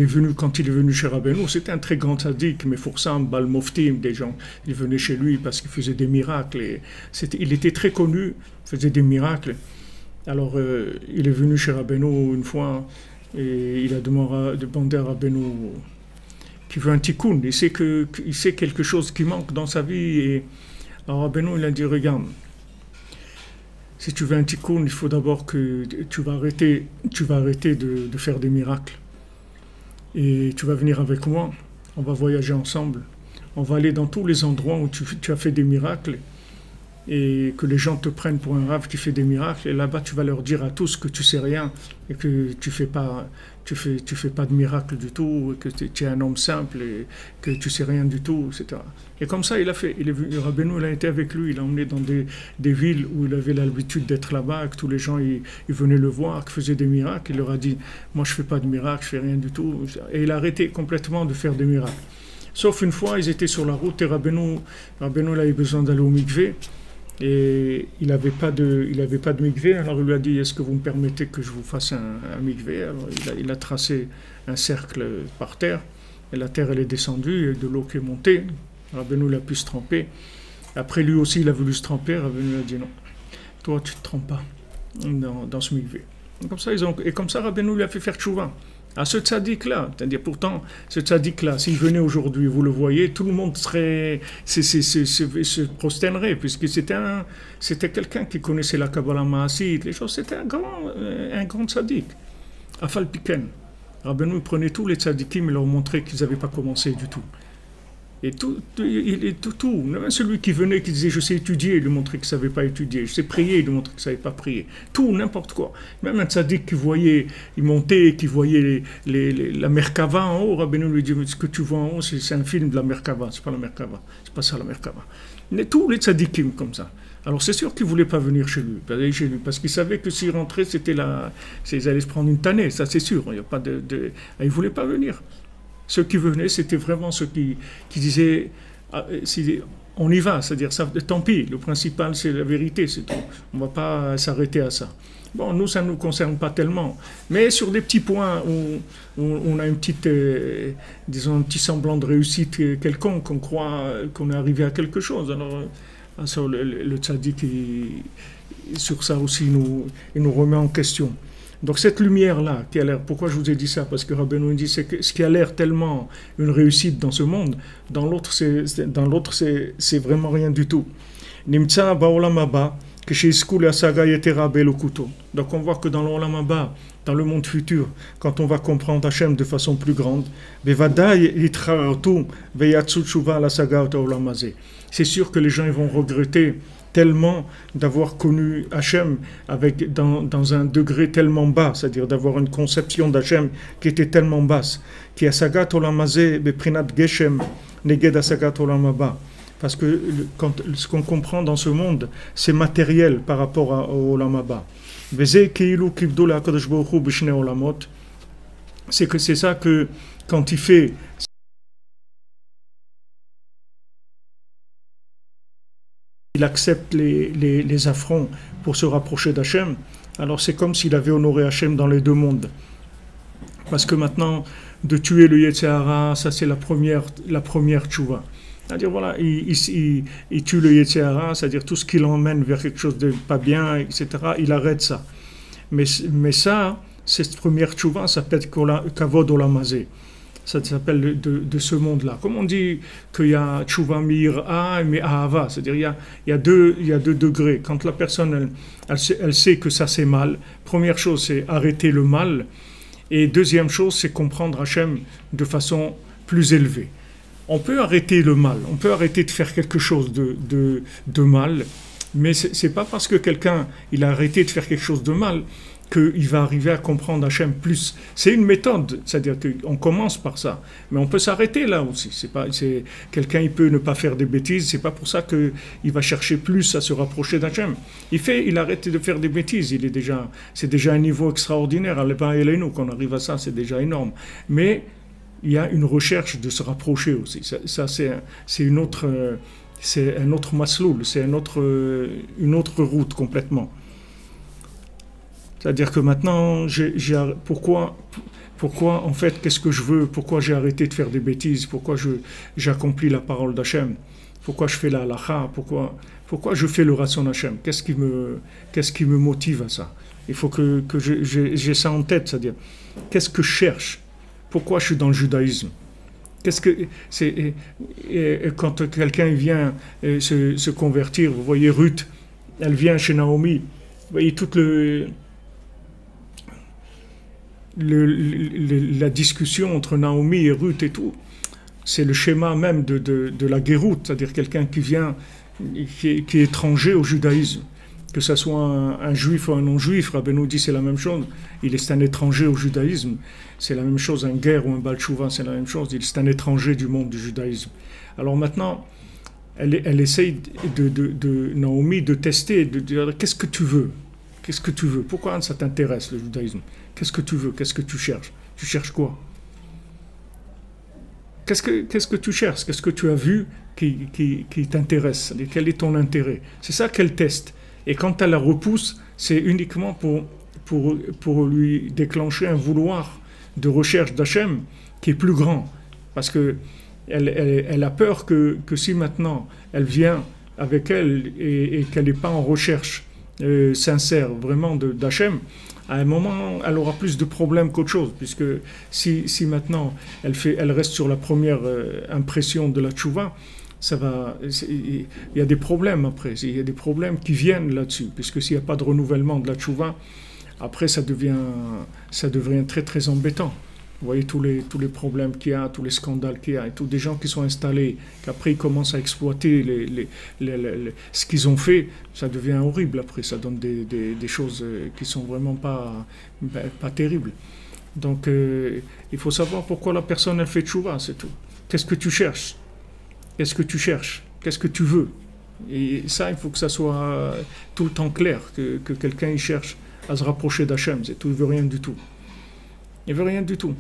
[SPEAKER 1] venu, quand il est venu chez Rabbeinu, c'était un très grand tzaddik, mais Foursam, Bal Moftim, des gens, ils venaient chez lui parce qu'il faisait des miracles. Il était très connu, faisait des miracles. Alors il est venu chez Rabbeinu une fois et il a demandé à Rabbeinu qu'il veut un tikkun. Il sait quelque chose qui manque dans sa vie. Et alors Rabbeinu, il a dit, regarde, si tu veux un tikkun, il faut d'abord que tu vas arrêter de faire des miracles. Et tu vas venir avec moi, on va voyager ensemble. On va aller dans tous les endroits où tu as fait des miracles et que les gens te prennent pour un rave qui fait des miracles. Et là-bas, tu vas leur dire à tous que tu sais rien et que tu fais pas de miracle du tout, et que tu es un homme simple et que tu sais rien du tout, etc. Et comme ça, il a fait. Rabbeinu, il a été avec lui, il l'a emmené dans des villes où il avait l'habitude d'être là-bas, que tous les gens ils venaient le voir, qu'il faisait des miracles. Il leur a dit, moi je fais pas de miracles, je fais rien du tout. Et il a arrêté complètement de faire des miracles. Sauf une fois, ils étaient sur la route et Rabbeinu il avait besoin d'aller au mikvé. Et il n'avait pas de mikvé, alors il lui a dit, est-ce que vous me permettez que je vous fasse un mikvé? Alors il a tracé un cercle par terre, et la terre elle est descendue, et de l'eau qui est montée. Rabbeinu il a pu se tremper. Après lui aussi il a voulu se tremper, Rabbeinu a dit non, toi tu ne te trempes pas dans ce mikvé. Et comme ça Rabbeinu lui a fait faire tchouva. À ce tzaddik-là, c'est-à-dire pourtant, ce tzaddik-là, s'il venait aujourd'hui, vous le voyez, tout le monde se prosternerait, puisque c'était quelqu'un qui connaissait la Kabbalah Maasit, les choses, c'était un grand tzaddik. Afal Piken. Rabbeinu prenait tous les tzaddikim et leur montrait qu'ils n'avaient pas commencé du tout. Et tout, même celui qui venait, qui disait je sais étudier, il lui montrait qu'il ne savait pas étudier, je sais prier, il lui montrait qu'il ne savait pas prier. Tout, n'importe quoi. Même un tzaddik qui voyait, il montait, qui voyait la Merkava en haut, Rabbeinu lui dit ce que tu vois en haut, c'est un film de la Merkava, c'est pas la Merkava, c'est pas ça la Merkava. Mais tous les tzaddikim comme ça. Alors c'est sûr qu'il ne voulait pas venir chez lui, parce qu'il savait que s'il rentrait, ils allaient se prendre une tannée, ça c'est sûr, il ne voulait pas venir. Ceux qui venaient, c'était vraiment ceux qui disaient on y va, c'est-à-dire ça, tant pis, le principal c'est la vérité, c'est tout. On ne va pas s'arrêter à ça. Bon, nous, ça ne nous concerne pas tellement, mais sur des petits points où on a un petit semblant de réussite quelconque, on croit qu'on est arrivé à quelque chose. Alors, le tzaddik, sur ça aussi, il nous remet en question. Donc cette lumière-là, qui a l'air, pourquoi je vous ai dit ça? Parce que Rabbeinu dit c'est que ce qui a l'air tellement une réussite dans ce monde, dans l'autre c'est vraiment rien du tout. Nimtsa ba'olam haba, keshizku le'asaga yetera be'elokuto. Donc on voit que dans l'olam haba, dans le monde futur, quand on va comprendre Hachem de façon plus grande, bevadai yitcharatu veyatsu tshuva l'asaga olam hazeh. C'est sûr que les gens ils vont regretter tellement d'avoir connu Hachem dans un degré tellement bas, c'est-à-dire d'avoir une conception d'Hachem qui était tellement basse, qui asagat olam hazeh beprinat geshem neged asagat olam haba. Parce que ce qu'on comprend dans ce monde, c'est matériel par rapport au olam haba. C'est que c'est ça que quand il fait il accepte les affronts pour se rapprocher d'Hachem, alors c'est comme s'il avait honoré Hachem dans les deux mondes. Parce que maintenant, de tuer le Yetzer Hara, ça c'est la première tchouva. C'est-à-dire, voilà, il tue le Yetzer Hara, c'est-à-dire tout ce qui l'emmène vers quelque chose de pas bien, etc., il arrête ça. Mais ça, cette première tchouva, ça s'appelle Kavod Olam Hazeh. Ça s'appelle de ce monde-là. Comme on dit qu'il y a tchouva mi'ira et mi'ahava, c'est-à-dire il y a deux degrés. Quand la personne, elle sait que ça c'est mal, première chose c'est arrêter le mal, et deuxième chose c'est comprendre Hachem de façon plus élevée. On peut arrêter le mal, on peut arrêter de faire quelque chose de mal, Mais c'est pas parce que quelqu'un il a arrêté de faire quelque chose de mal qu'il va arriver à comprendre Hachem plus. C'est une méthode, c'est-à-dire qu'on commence par ça, mais on peut s'arrêter là aussi. Quelqu'un il peut ne pas faire des bêtises, c'est pas pour ça qu'il va chercher plus à se rapprocher d'Hachem. Il arrête de faire des bêtises, c'est déjà un niveau extraordinaire. Nous, qu'on arrive à ça, c'est déjà énorme. Mais il y a une recherche de se rapprocher aussi. Ça c'est une autre. C'est un autre masloul, c'est une autre route complètement. C'est-à-dire que maintenant, pourquoi en fait, qu'est-ce que je veux, pourquoi j'ai arrêté de faire des bêtises, pourquoi j'accomplis la parole d'Hachem, pourquoi je fais la halacha, pourquoi je fais le ratson Hachem, qu'est-ce qui me motive à ça. Il faut que j'ai ça en tête, c'est-à-dire, qu'est-ce que je cherche, pourquoi je suis dans le judaïsme. Quand quelqu'un vient se convertir, vous voyez Ruth, elle vient chez Naomi, vous voyez toute la discussion entre Naomi et Ruth et tout, c'est le schéma même de la guéroute, c'est-à-dire quelqu'un qui vient, qui est étranger au judaïsme. Que ce soit un juif ou un non-juif, Rabbeinu dit c'est la même chose. C'est un étranger au judaïsme. C'est la même chose, un guerre ou un Baal Tshuva, c'est la même chose. C'est un étranger du monde du judaïsme. Alors maintenant, elle essaye de Naomi de tester, de dire qu'est-ce que tu veux? Qu'est-ce que tu veux? Pourquoi ça t'intéresse le judaïsme? Qu'est-ce que tu veux? Qu'est-ce que tu cherches? Tu cherches quoi? Qu'est-ce que tu cherches? Qu'est-ce que tu as vu qui t'intéresse? Quel est ton intérêt? C'est ça qu'elle teste. Et quand elle la repousse, c'est uniquement pour lui déclencher un vouloir de recherche d'Hachem qui est plus grand. Parce qu'elle a peur que si maintenant elle vient avec elle et qu'elle n'est pas en recherche sincère vraiment d'Hachem, à un moment, elle aura plus de problèmes qu'autre chose. Puisque si maintenant elle reste sur la première impression de la tchouva, il y a des problèmes après, il y a des problèmes qui viennent là-dessus, puisque s'il n'y a pas de renouvellement de la tchouva, après ça devient très très embêtant. Vous voyez tous les problèmes qu'il y a, tous les scandales qu'il y a, et tous des gens qui sont installés, qu'après ils commencent à exploiter ce qu'ils ont fait, ça devient horrible après, ça donne des choses qui sont vraiment pas terribles. Donc il faut savoir pourquoi la personne elle fait tchouva, c'est tout. Qu'est-ce que tu cherches? Qu'est-ce que tu cherches? Qu'est-ce que tu veux? Et ça, il faut que ça soit tout le temps clair, que quelqu'un il cherche à se rapprocher d'Hachem, c'est tout, il veut rien du tout. Il veut rien du tout.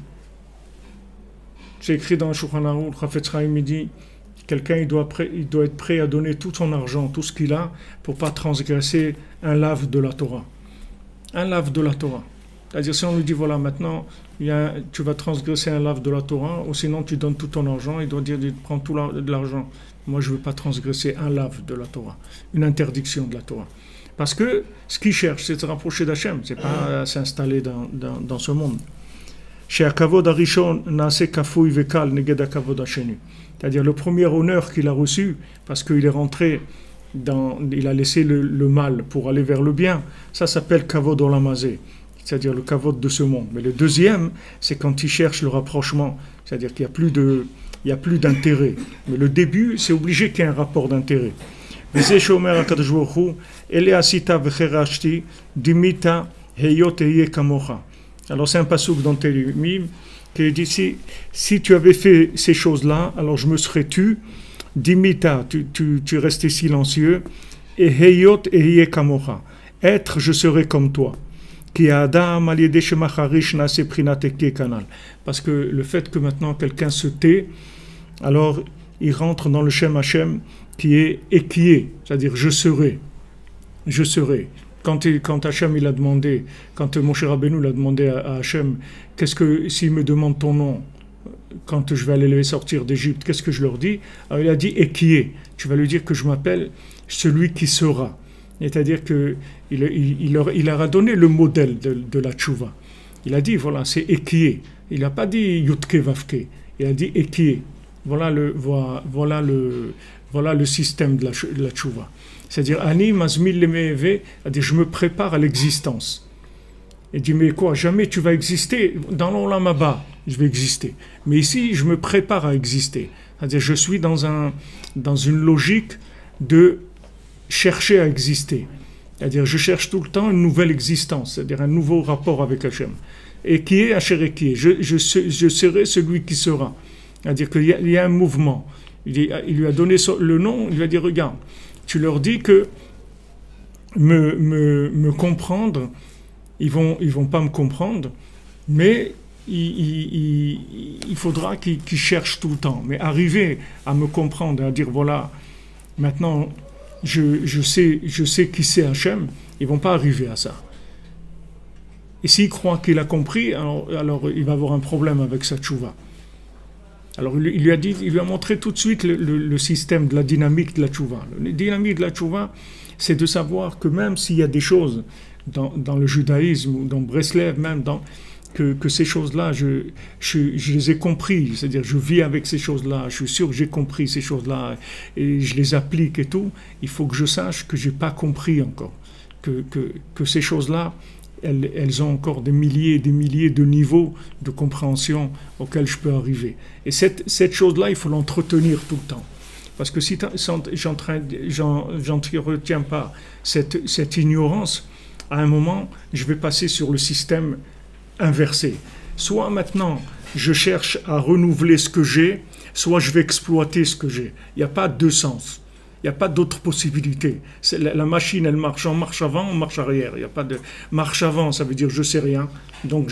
[SPEAKER 1] C'est écrit dans le Shulchan Aruch, Chafetz Chaim, il dit, quelqu'un il doit être prêt à donner tout son argent, tout ce qu'il a, pour ne pas transgresser un lave de la Torah. Un lave de la Torah. C'est-à-dire, si on lui dit, voilà, maintenant, tu vas transgresser un lave de la Torah, ou sinon tu donnes tout ton argent, il doit dire, prends tout de l'argent. Moi, je ne veux pas transgresser un lave de la Torah, une interdiction de la Torah. Parce que ce qu'il cherche, c'est de se rapprocher d'Hachem, ce n'est pas s'installer dans ce monde. C'est-à-dire, le premier honneur qu'il a reçu, parce qu'il est rentré il a laissé le mal pour aller vers le bien, ça s'appelle kavod olam hazeh. C'est-à-dire le kavod de ce monde. Mais le deuxième, c'est quand il cherche le rapprochement, c'est-à-dire qu'il n'y a plus d'intérêt. Mais le début, c'est obligé qu'il y ait un rapport d'intérêt. Alors c'est un passouk dans Télémim qui dit si tu avais fait ces choses-là, alors je me serais tu, dimita, tu restais silencieux, et heyot et kamocha, être, je serai comme toi. Parce que le fait que maintenant quelqu'un se tait, alors il rentre dans le Shem Hashem qui est équié, c'est-à-dire je serai. Quand Hashem il a demandé, quand Moshe Rabbeinu l'a demandé à Hashem, qu'est-ce que s'il me demande ton nom, quand je vais aller les sortir d'Égypte, qu'est-ce que je leur dis? Alors il a dit équié. Tu vas lui dire que je m'appelle celui qui sera. C'est-à-dire qu'il leur a donné le modèle de la tchouva. Il a dit, voilà, c'est Ekié. Il n'a pas dit Yutke Vavke. Il a dit Ekié. Voilà le système de la tchouva. C'est-à-dire, Ani Mazmil Lemeve, c'est-à-dire, je me prépare à l'existence. Il dit, mais quoi, jamais tu vas exister? Dans l'Olam Haba, je vais exister. Mais ici, je me prépare à exister. C'est-à-dire, je suis dans une logique de chercher à exister. C'est-à-dire, je cherche tout le temps une nouvelle existence, c'est-à-dire un nouveau rapport avec Hachem. Et qui est Asher et qui est. Je serai celui qui sera. C'est-à-dire qu'il y a un mouvement. Il lui a donné le nom, il lui a dit, regarde, tu leur dis que me comprendre, ils vont pas me comprendre, mais il faudra qu'ils cherchent tout le temps. Mais arriver à me comprendre, à dire, voilà, maintenant, je sais qui c'est Hachem, ils vont pas arriver à ça. Et s'il croit qu'il a compris, alors il va avoir un problème avec sa tchouva. Alors il lui a montré tout de suite le système de la dynamique de la tchouva. La dynamique de la tchouva, c'est de savoir que même s'il y a des choses dans le judaïsme ou dans Breslev, même que ces choses-là, je les ai compris, c'est-à-dire je vis avec ces choses-là, je suis sûr que j'ai compris ces choses-là et je les applique et tout, il faut que je sache que je n'ai pas compris encore, que ces choses-là, elles ont encore des milliers et des milliers de niveaux de compréhension auxquels je peux arriver. Et cette chose-là, il faut l'entretenir tout le temps. Parce que si j'entretiens pas cette ignorance, à un moment, je vais passer sur le système inversé. Soit maintenant, je cherche à renouveler ce que j'ai, soit je vais exploiter ce que j'ai. Il n'y a pas deux sens. Il n'y a pas d'autre possibilité. La machine, elle marche en marche avant, en marche arrière. Il n'y a pas de marche avant, ça veut dire je sais rien, donc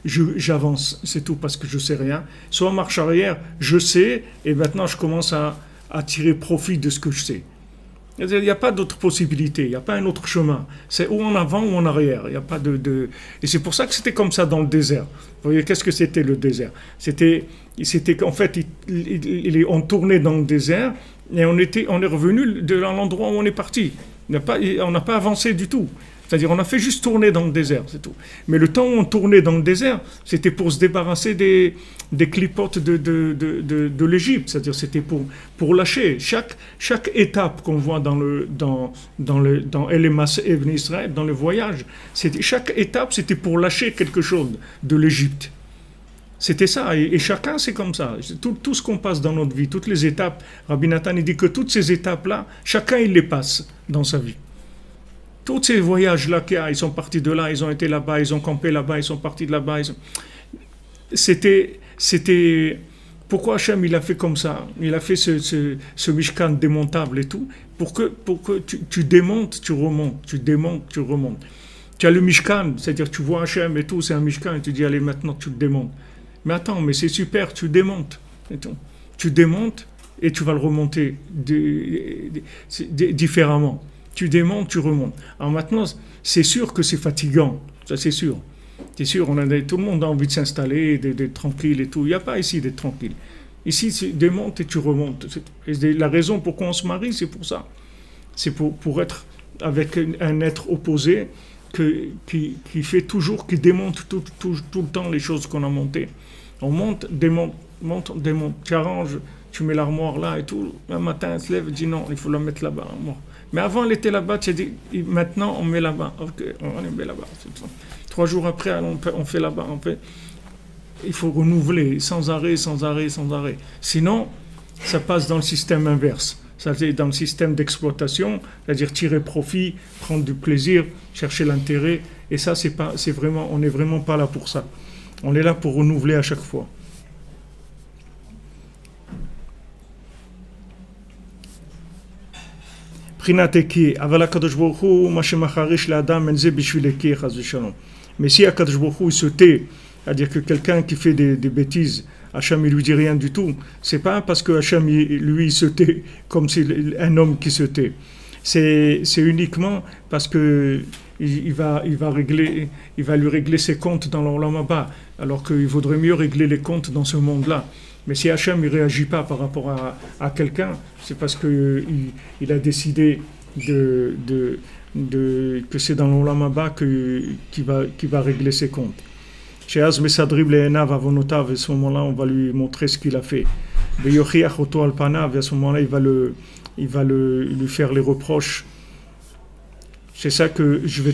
[SPEAKER 1] j'avance, c'est tout parce que je sais rien. Soit marche arrière, je sais, et maintenant je commence à tirer profit de ce que je sais. Il n'y a pas d'autre possibilité, il n'y a pas un autre chemin. C'est ou en avant ou en arrière. Il n'y a pas Et c'est pour ça que c'était comme ça dans le désert. Vous voyez, qu'est-ce que c'était le désert? C'était qu'en fait, on tournait dans le désert et on est revenu de l'endroit où on est parti. On n'a pas avancé du tout. C'est-à-dire, on a fait juste tourner dans le désert, c'est tout. Mais le temps où on tournait dans le désert, c'était pour se débarrasser des clipotes de l'Égypte. C'est-à-dire, c'était pour lâcher. Chaque étape qu'on voit dans Elemas Evne Israël, dans le voyage, chaque étape, c'était pour lâcher quelque chose de l'Égypte. C'était ça. Et chacun, c'est comme ça. Tout ce qu'on passe dans notre vie, toutes les étapes, Rabbi Nathan, il dit que toutes ces étapes-là, chacun, il les passe dans sa vie. Tous ces voyages-là qu'il y a, ils sont partis de là, ils ont été là-bas, ils ont campé là-bas, ils sont partis de là-bas. C'était... Pourquoi Hachem, il a fait comme ça? Il a fait ce Mishkan démontable et tout, pour que tu démontes, tu remontes, tu démontes, tu remontes. Tu as le Mishkan, c'est-à-dire tu vois Hachem et tout, c'est un Mishkan, et tu dis, allez, maintenant tu le démontes. Mais attends, mais c'est super, tu démontes. Tu démontes et tu vas le remonter différemment. Tu démontes, tu remontes. Alors maintenant, c'est sûr que c'est fatigant, ça c'est sûr. C'est sûr, tout le monde a envie de s'installer, d'être tranquille et tout. Il n'y a pas ici d'être tranquille. Ici, tu démontes et tu remontes. Et la raison pourquoi on se marie, c'est pour ça. C'est pour être avec un être opposé qui fait toujours, qui démonte tout le temps les choses qu'on a montées. On monte, démonte, tu arranges, tu mets l'armoire là et tout. Un matin, elle se lève et dit non, il faut la mettre là-bas, l'armoire. Mais avant, elle était là-bas, tu as dit, maintenant, on met là-bas. Ok, on met là-bas. 3 jours après, on fait là-bas. Il faut renouveler sans arrêt, sans arrêt, sans arrêt. Sinon, ça passe dans le système inverse. Ça, c'est dans le système d'exploitation, c'est-à-dire tirer profit, prendre du plaisir, chercher l'intérêt. Et ça, on n'est vraiment pas là pour ça. On est là pour renouveler à chaque fois. Mais si Akadosh Baruch Hu il se tait, c'est-à-dire que quelqu'un qui fait des bêtises, Hachem il lui dit rien du tout, c'est pas parce que Hachem lui il se tait comme c'est un homme qui se tait. C'est uniquement parce que il va lui régler ses comptes dans l'Olam Haba, alors qu'il vaudrait mieux régler les comptes dans ce monde-là. Mais si Hachem ne réagit pas par rapport à quelqu'un, c'est parce qu'il a décidé que c'est dans l'Olam Haba qu'il va régler ses comptes. Chez Az Mesadrib Le'enav Avonotav, à ce moment-là, on va lui montrer ce qu'il a fait. Ve'yochiach oto al panav, à ce moment-là, il va lui faire les reproches. C'est ça que je vais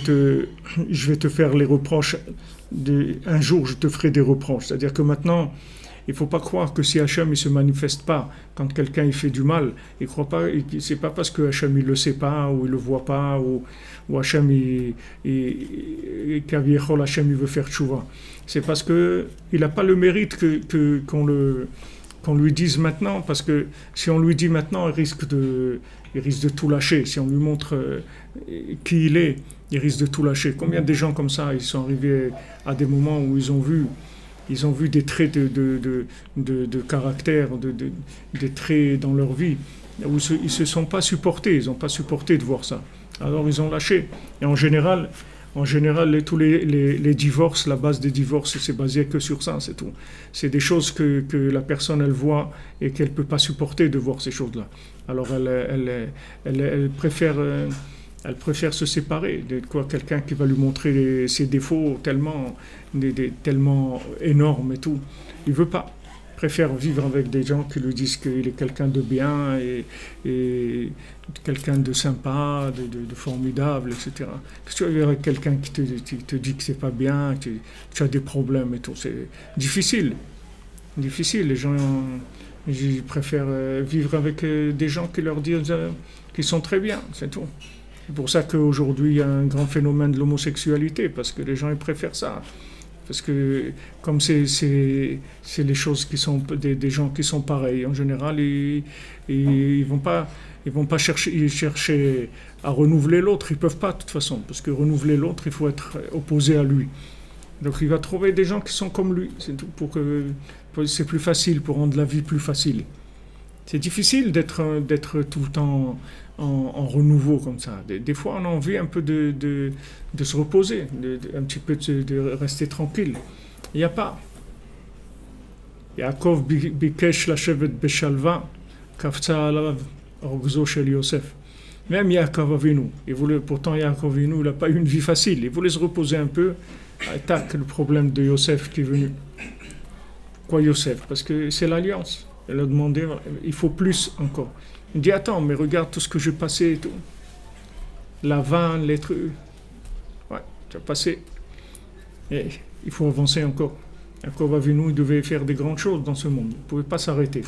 [SPEAKER 1] te faire les reproches. Un jour, je te ferai des reproches. C'est-à-dire que maintenant, Il ne faut pas croire que si Hachem ne se manifeste pas quand quelqu'un il fait du mal, il croit pas, c'est pas parce que Hachem il le sait pas ou il le voit pas ou Hachem Kaviechol Hachem il veut faire tchouva. C'est parce que il n'a pas le mérite qu'on lui dise maintenant, parce que si on lui dit maintenant, il risque de tout lâcher. Si on lui montre qui il est, il risque de tout lâcher. Combien de gens comme ça, ils sont arrivés à des moments où ils ont vu des traits de caractère, des traits dans leur vie, où ils ne se sont pas supportés, ils n'ont pas supporté de voir ça. Alors ils ont lâché. Et en général, tous les divorces, la base des divorces, c'est basé que sur ça, c'est tout. C'est des choses que la personne, elle voit et qu'elle ne peut pas supporter de voir ces choses-là. Alors elle préfère se séparer de quelqu'un qui va lui montrer ses défauts tellement énormes et tout. Il ne veut pas. Il préfère vivre avec des gens qui lui disent qu'il est quelqu'un de bien et quelqu'un de sympa, de formidable, etc. Parce que tu vas vivre avec quelqu'un qui te dit que c'est pas bien, que tu as des problèmes et tout. C'est difficile. Difficile. Les gens ils préfèrent vivre avec des gens qui leur disent qu'ils sont très bien, c'est tout. C'est pour ça qu'aujourd'hui il y a un grand phénomène de l'homosexualité, parce que les gens ils préfèrent ça. Parce que comme c'est les choses qui sont des gens qui sont pareils, en général, ils vont pas chercher à renouveler l'autre. Ils peuvent pas de toute façon, parce que renouveler l'autre, il faut être opposé à lui. Donc il va trouver des gens qui sont comme lui. C'est tout c'est plus facile, pour rendre la vie plus facile. C'est difficile d'être tout le temps en renouveau comme ça. Des fois, on a envie un peu de se reposer, un petit peu de rester tranquille. Il n'y a pas. Yaakov bikesh lashevet beshalva, kafza alav orgzo shel Yosef. Même Yaakov Avinu, pourtant Yaakov Avinu, il n'a pas eu une vie facile. Il voulait se reposer un peu. Tac, le problème de Yosef qui est venu. Pourquoi Yosef? Parce que c'est l'alliance. Elle a demandé, il faut plus encore. Il dit, attends, mais regarde tout ce que j'ai passé et tout. La vanne, les trucs. Ouais, tu as passé. Et il faut avancer encore. Yaakov Avinu, il devait faire des grandes choses dans ce monde. Il ne pouvait pas s'arrêter.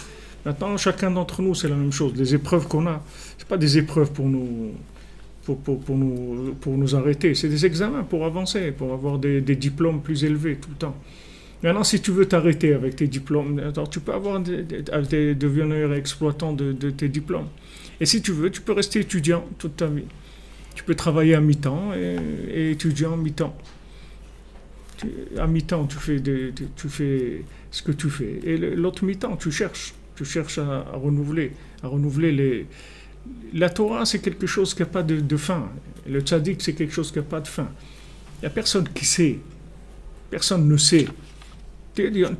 [SPEAKER 1] Maintenant, chacun d'entre nous, c'est la même chose. Les épreuves qu'on a, ce n'est pas des épreuves pour nous arrêter. C'est des examens pour avancer, pour avoir des diplômes plus élevés tout le temps. Maintenant, si tu veux t'arrêter avec tes diplômes, alors tu peux devenir exploitant de tes diplômes. Et si tu veux, tu peux rester étudiant toute ta vie. Tu peux travailler à mi-temps et étudiant à mi-temps. À mi-temps, tu fais ce que tu fais. Et l'autre mi-temps, tu cherches à renouveler La Torah, c'est quelque chose qui n'a pas de fin. Le tzaddik, c'est quelque chose qui n'a pas de fin. Il n'y a personne qui sait. Personne ne sait.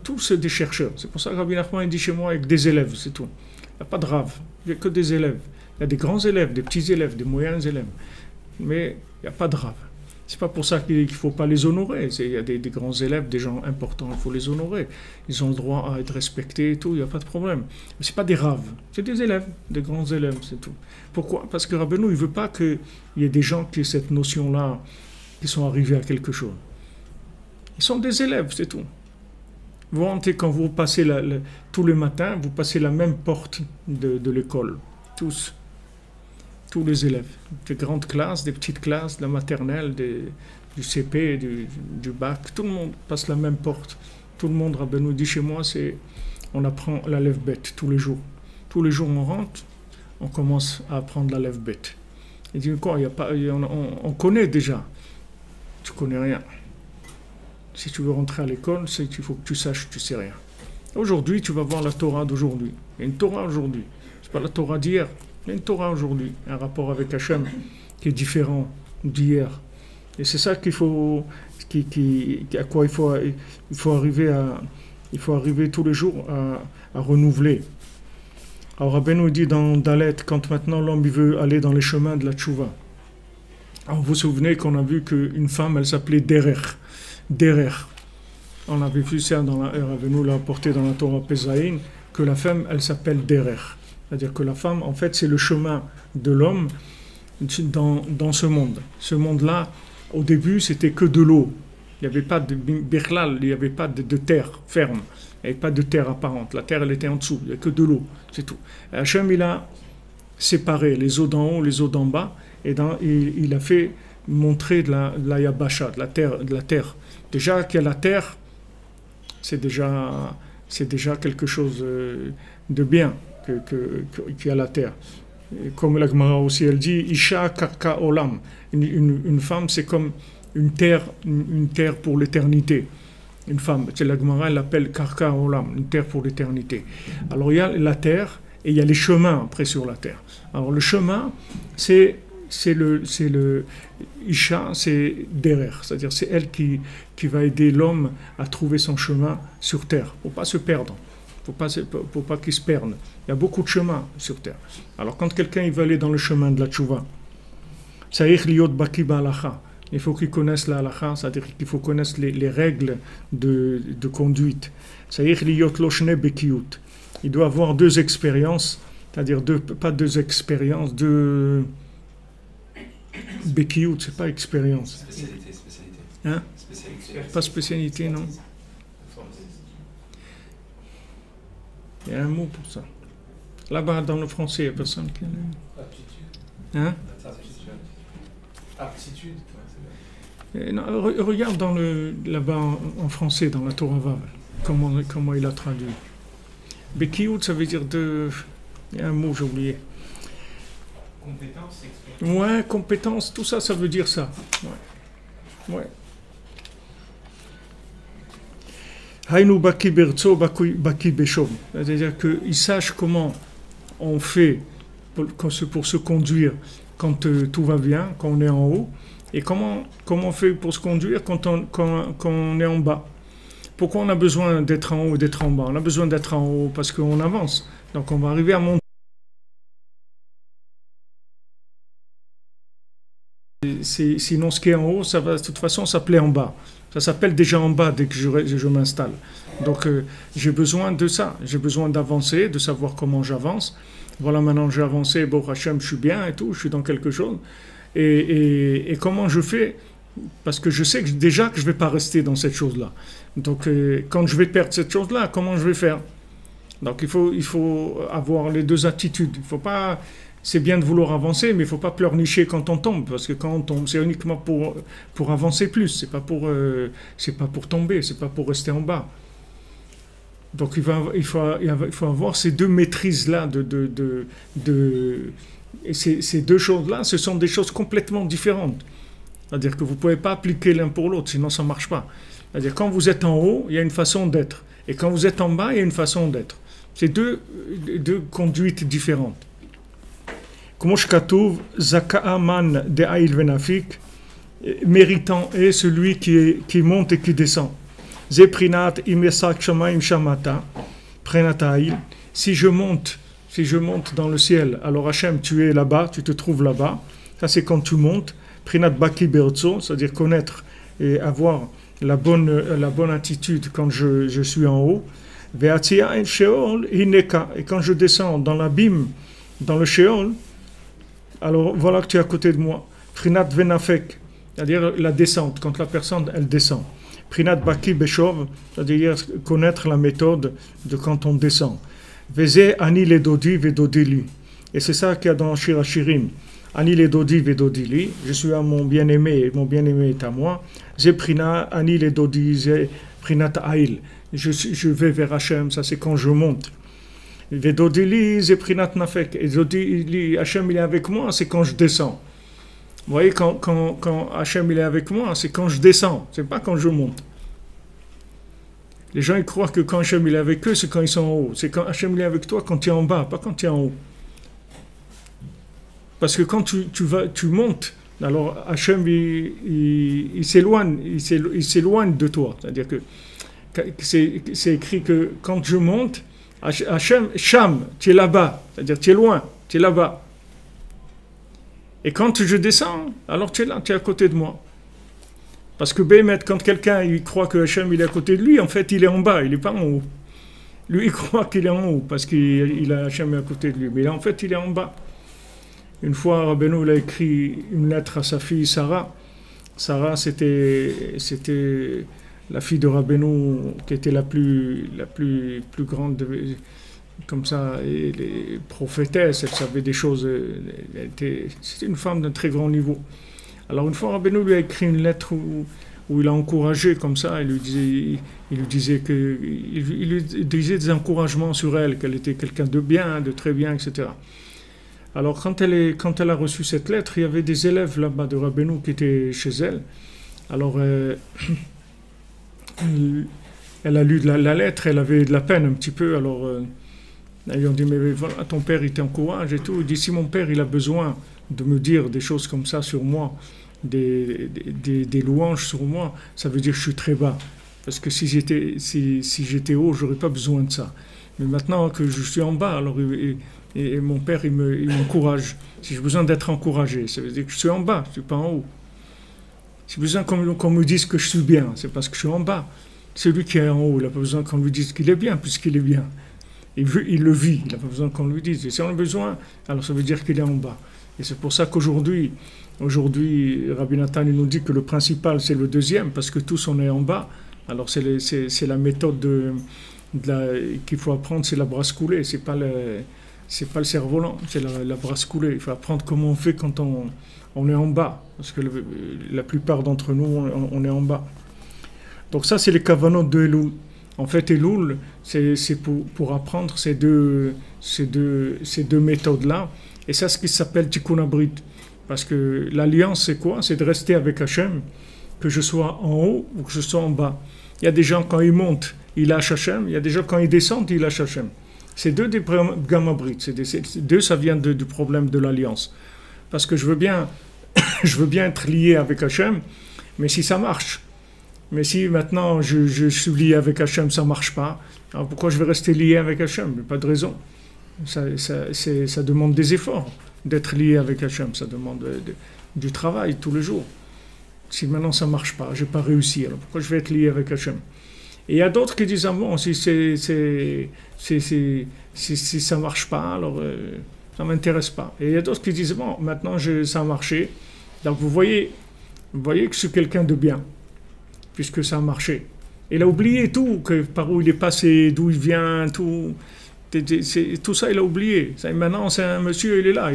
[SPEAKER 1] Tous des chercheurs. C'est pour ça que Rabbi Nachman dit chez moi avec des élèves, c'est tout. Il n'y a pas de rave. Il n'y a que des élèves. Il y a des grands élèves, des petits élèves, des moyens élèves. Mais il n'y a pas de rave. C'est pas pour ça qu'il ne faut pas les honorer. Il y a des grands élèves, des gens importants, il faut les honorer. Ils ont le droit à être respectés et tout, il n'y a pas de problème. Mais ce n'est pas des raves, c'est des élèves, des grands élèves, c'est tout. Pourquoi? Parce que Rabbeinu, il ne veut pas qu'il y ait des gens qui aient cette notion-là, qui sont arrivés à quelque chose. Ils sont des élèves, c'est tout. Vous rentrez, quand vous passez tous les matins, vous passez la même porte de l'école, tous les élèves, des grandes classes, des petites classes, de la maternelle, du CP, du bac, tout le monde passe la même porte. Tout le monde, Rabbeinu dit chez moi, on apprend la lève bête tous les jours. Tous les jours on rentre, on commence à apprendre la lève bête. Il dit quoi, on connaît déjà. Tu connais rien. Si tu veux rentrer à l'école, il faut que tu saches que tu sais rien. Aujourd'hui, tu vas voir la Torah d'aujourd'hui. Il y a une Torah aujourd'hui. C'est pas la Torah d'hier. Il y a une Torah aujourd'hui, un rapport avec Hachem qui est différent d'hier. Et c'est ça qu'il faut, à quoi il faut arriver tous les jours à renouveler. Alors Rabbeinu dit dans Dalet, quand maintenant l'homme il veut aller dans les chemins de la tchouva. Alors vous vous souvenez qu'on a vu qu'une femme, elle s'appelait Derer. On avait vu ça Rabbeinu l'a apporté dans la Torah Pesaïn, que la femme, elle s'appelle Derer. C'est-à-dire que la femme, en fait, c'est le chemin de l'homme dans ce monde. Ce monde-là, au début, c'était que de l'eau. Il n'y avait pas de birlal, il n'y avait pas de terre ferme, il n'y avait pas de terre apparente. La terre, elle était en dessous, il n'y a que de l'eau, c'est tout. Et Hachem, il a séparé les eaux d'en haut, les eaux d'en bas, et il a fait montrer de la yabasha, de la terre. Déjà qu'il y a la terre, c'est déjà quelque chose de bien qu'il y a la terre. Et comme la Gemara aussi, elle dit, Isha karka olam. Une femme, c'est comme une terre pour l'éternité. Une femme, la Gemara, elle l'appelle karka olam, une terre pour l'éternité. Alors il y a la terre et il y a les chemins après sur la terre. Alors le chemin, c'est le Isha, c'est derrière, c'est-à-dire c'est elle qui va aider l'homme à trouver son chemin sur terre. Faut pas se perdre, faut pas qu'il se perde. Il y a beaucoup de chemins sur terre. Alors quand quelqu'un il veut aller dans le chemin de la tchouva, il faut qu'il connaisse la halakha, c'est-à-dire qu'il faut connaître les règles de conduite. Il doit avoir deux expériences, c'est-à-dire pas deux expériences, deux Bekiout, c'est pas expérience.
[SPEAKER 2] Spécialité.
[SPEAKER 1] Hein? Pas spécialité, non. Il y a un mot pour ça. Là-bas, dans le français, il n'y a personne qui a... Hein?
[SPEAKER 2] Aptitude.
[SPEAKER 1] Non, regarde là-bas en français, dans la Torah Vav, comment il a traduit. Bekiout, ça veut dire de... Il y a un mot, j'ai oublié.
[SPEAKER 2] Compétence, expérience.
[SPEAKER 1] Ouais, compétence, tout ça, ça veut dire ça. Ouais. Haïnou baki bertso baki beshom. C'est-à-dire qu'il sache comment on fait pour se conduire quand tout va bien, quand on est en haut, et comment on fait pour se conduire quand on est en bas. Pourquoi on a besoin d'être en haut et d'être en bas? On a besoin d'être en haut parce qu'on avance. Donc on va arriver à monter. Sinon, ce qui est en haut, ça va de toute façon s'appeler en bas. Ça s'appelle déjà en bas dès que je m'installe. Donc, j'ai besoin de ça. J'ai besoin d'avancer, de savoir comment j'avance. Voilà, maintenant j'ai avancé, bon, Hachem, je suis bien et tout, je suis dans quelque chose. Et comment je fais? Parce que je sais déjà que je ne vais pas rester dans cette chose-là. Donc, quand je vais perdre cette chose-là, comment je vais faire? Donc, il faut avoir les deux attitudes. Il faut pas... C'est bien de vouloir avancer, mais il ne faut pas pleurnicher quand on tombe, parce que quand on tombe, c'est uniquement pour avancer plus, c'est pas pour tomber, c'est pas pour rester en bas. Donc il faut avoir ces deux maîtrises-là, et ces deux choses-là, ce sont des choses complètement différentes. C'est-à-dire que vous ne pouvez pas appliquer l'un pour l'autre, sinon ça ne marche pas. C'est-à-dire quand vous êtes en haut, il y a une façon d'être, et quand vous êtes en bas, il y a une façon d'être. C'est deux conduites différentes. Comme Shkatouv, Zaka'aman de Aïl Venafik, méritant est celui qui monte et qui descend. Zeprinat imesak shamaim shamata, prenat Aïl. Si je monte dans le ciel, alors Hachem, tu es là-bas, tu te trouves là-bas. Ça, c'est quand tu montes. Prinat baki bertso, c'est-à-dire connaître et avoir la bonne attitude quand je suis en haut. Ve'atia en sheol hineka. Et quand je descends dans l'abîme, dans le sheol, alors voilà que tu es à côté de moi. Prinat venafek, c'est-à-dire la descente, quand la personne elle descend. Prinat baki beshov, c'est-à-dire connaître la méthode de quand on descend. Veze ani le dodi vedodili. Et c'est ça qu'il y a dans Shir Hashirim. Ani le dodi vedodili. Je suis à mon bien-aimé et mon bien-aimé est à moi. Ze prina ani le dodi ze prinat ail. Je vais vers Hachem, ça c'est quand je monte. Vedodili zeprinat nafek. Et Dodili, Hachem il est avec moi, c'est quand je descends. Vous voyez, quand Hachem il est avec moi, c'est quand je descends, c'est pas quand je monte. Les gens ils croient que quand Hachem il est avec eux, c'est quand ils sont en haut. C'est quand Hachem il est avec toi, quand tu es en bas, pas quand tu es en haut. Parce que quand tu montes, alors Hachem il s'éloigne de toi. C'est-à-dire que c'est écrit que quand je monte, Hachem, Sham, tu es là-bas, c'est-à-dire tu es loin, tu es là-bas. Et quand je descends, alors tu es là, tu es à côté de moi. Parce que Bémet, quand quelqu'un il croit que Hachem il est à côté de lui, en fait il est en bas, il n'est pas en haut. Lui il croit qu'il est en haut parce qu'il a Hachem à côté de lui, mais là, en fait il est en bas. Une fois, Rabbeinu il a écrit une lettre à sa fille Sarah, Sarah, c'était la fille de Rabbeinu qui était la plus grande, comme ça, et les prophétesses, elle savait des choses, c'était une femme d'un très grand niveau. Alors une fois, Rabbeinu lui a écrit une lettre où il a encouragé comme ça, il lui disait des encouragements sur elle, qu'elle était quelqu'un de bien, de très bien, etc. Alors quand elle a reçu cette lettre, il y avait des élèves là-bas de Rabbeinu qui étaient chez elle. Alors elle a lu la lettre, elle avait de la peine un petit peu, alors ils ont dit, mais voilà, ton père il t'encourage et tout. Il dit, si mon père il a besoin de me dire des choses comme ça sur moi, des louanges sur moi, ça veut dire que je suis très bas. Parce que si j'étais haut, j'aurais pas besoin de ça. Mais maintenant que je suis en bas, alors et mon père il m'encourage. Si j'ai besoin d'être encouragé, ça veut dire que je suis en bas, je suis pas en haut. Si j'ai besoin qu'on me dise que je suis bien, c'est parce que je suis en bas. Celui qui est en haut, il n'a pas besoin qu'on lui dise qu'il est bien, puisqu'il est bien. Il le vit, il n'a pas besoin qu'on lui dise. Et si on a besoin, alors ça veut dire qu'il est en bas. Et c'est pour ça qu'aujourd'hui, Rabbi Nathan il nous dit que le principal, c'est le deuxième, parce que tous on est en bas. Alors c'est la méthode qu'il faut apprendre, c'est la brasse coulée, c'est pas le cerf-volant, c'est la brasse coulée. Il faut apprendre comment on fait quand on est en bas, parce que la plupart d'entre nous, on est en bas. Donc ça, c'est les kavanot de Elul. En fait, Elul, c'est pour apprendre ces deux méthodes-là. Et ça, c'est ce qui s'appelle Tikkun Abrit. Parce que l'alliance, c'est quoi? C'est de rester avec Hachem, que je sois en haut ou que je sois en bas. Il y a des gens, quand ils montent, ils lâchent Hachem. Il y a des gens, quand ils descendent, ils lâchent Hachem. C'est deux des Gam Abrit. Deux, ça vient du problème de l'alliance. Parce que je veux bien être lié avec Hachem, mais si ça marche. Mais si maintenant je suis lié avec Hachem, ça ne marche pas, alors pourquoi je vais rester lié avec Hachem? Il n'y a pas de raison. Ça demande des efforts d'être lié avec Hachem, ça demande du travail tous les jours. Si maintenant ça ne marche pas, je n'ai pas réussi, alors pourquoi je vais être lié avec Hachem? Et il y a d'autres qui disent, ah bon, si ça ne marche pas, alors ça ne m'intéresse pas. Et il y a d'autres qui disent, bon, maintenant ça a marché, donc vous voyez que je suis quelqu'un de bien, puisque ça a marché. Il a oublié tout, par où il est passé, d'où il vient, tout ça il a oublié. Ça, maintenant c'est un monsieur, il est là,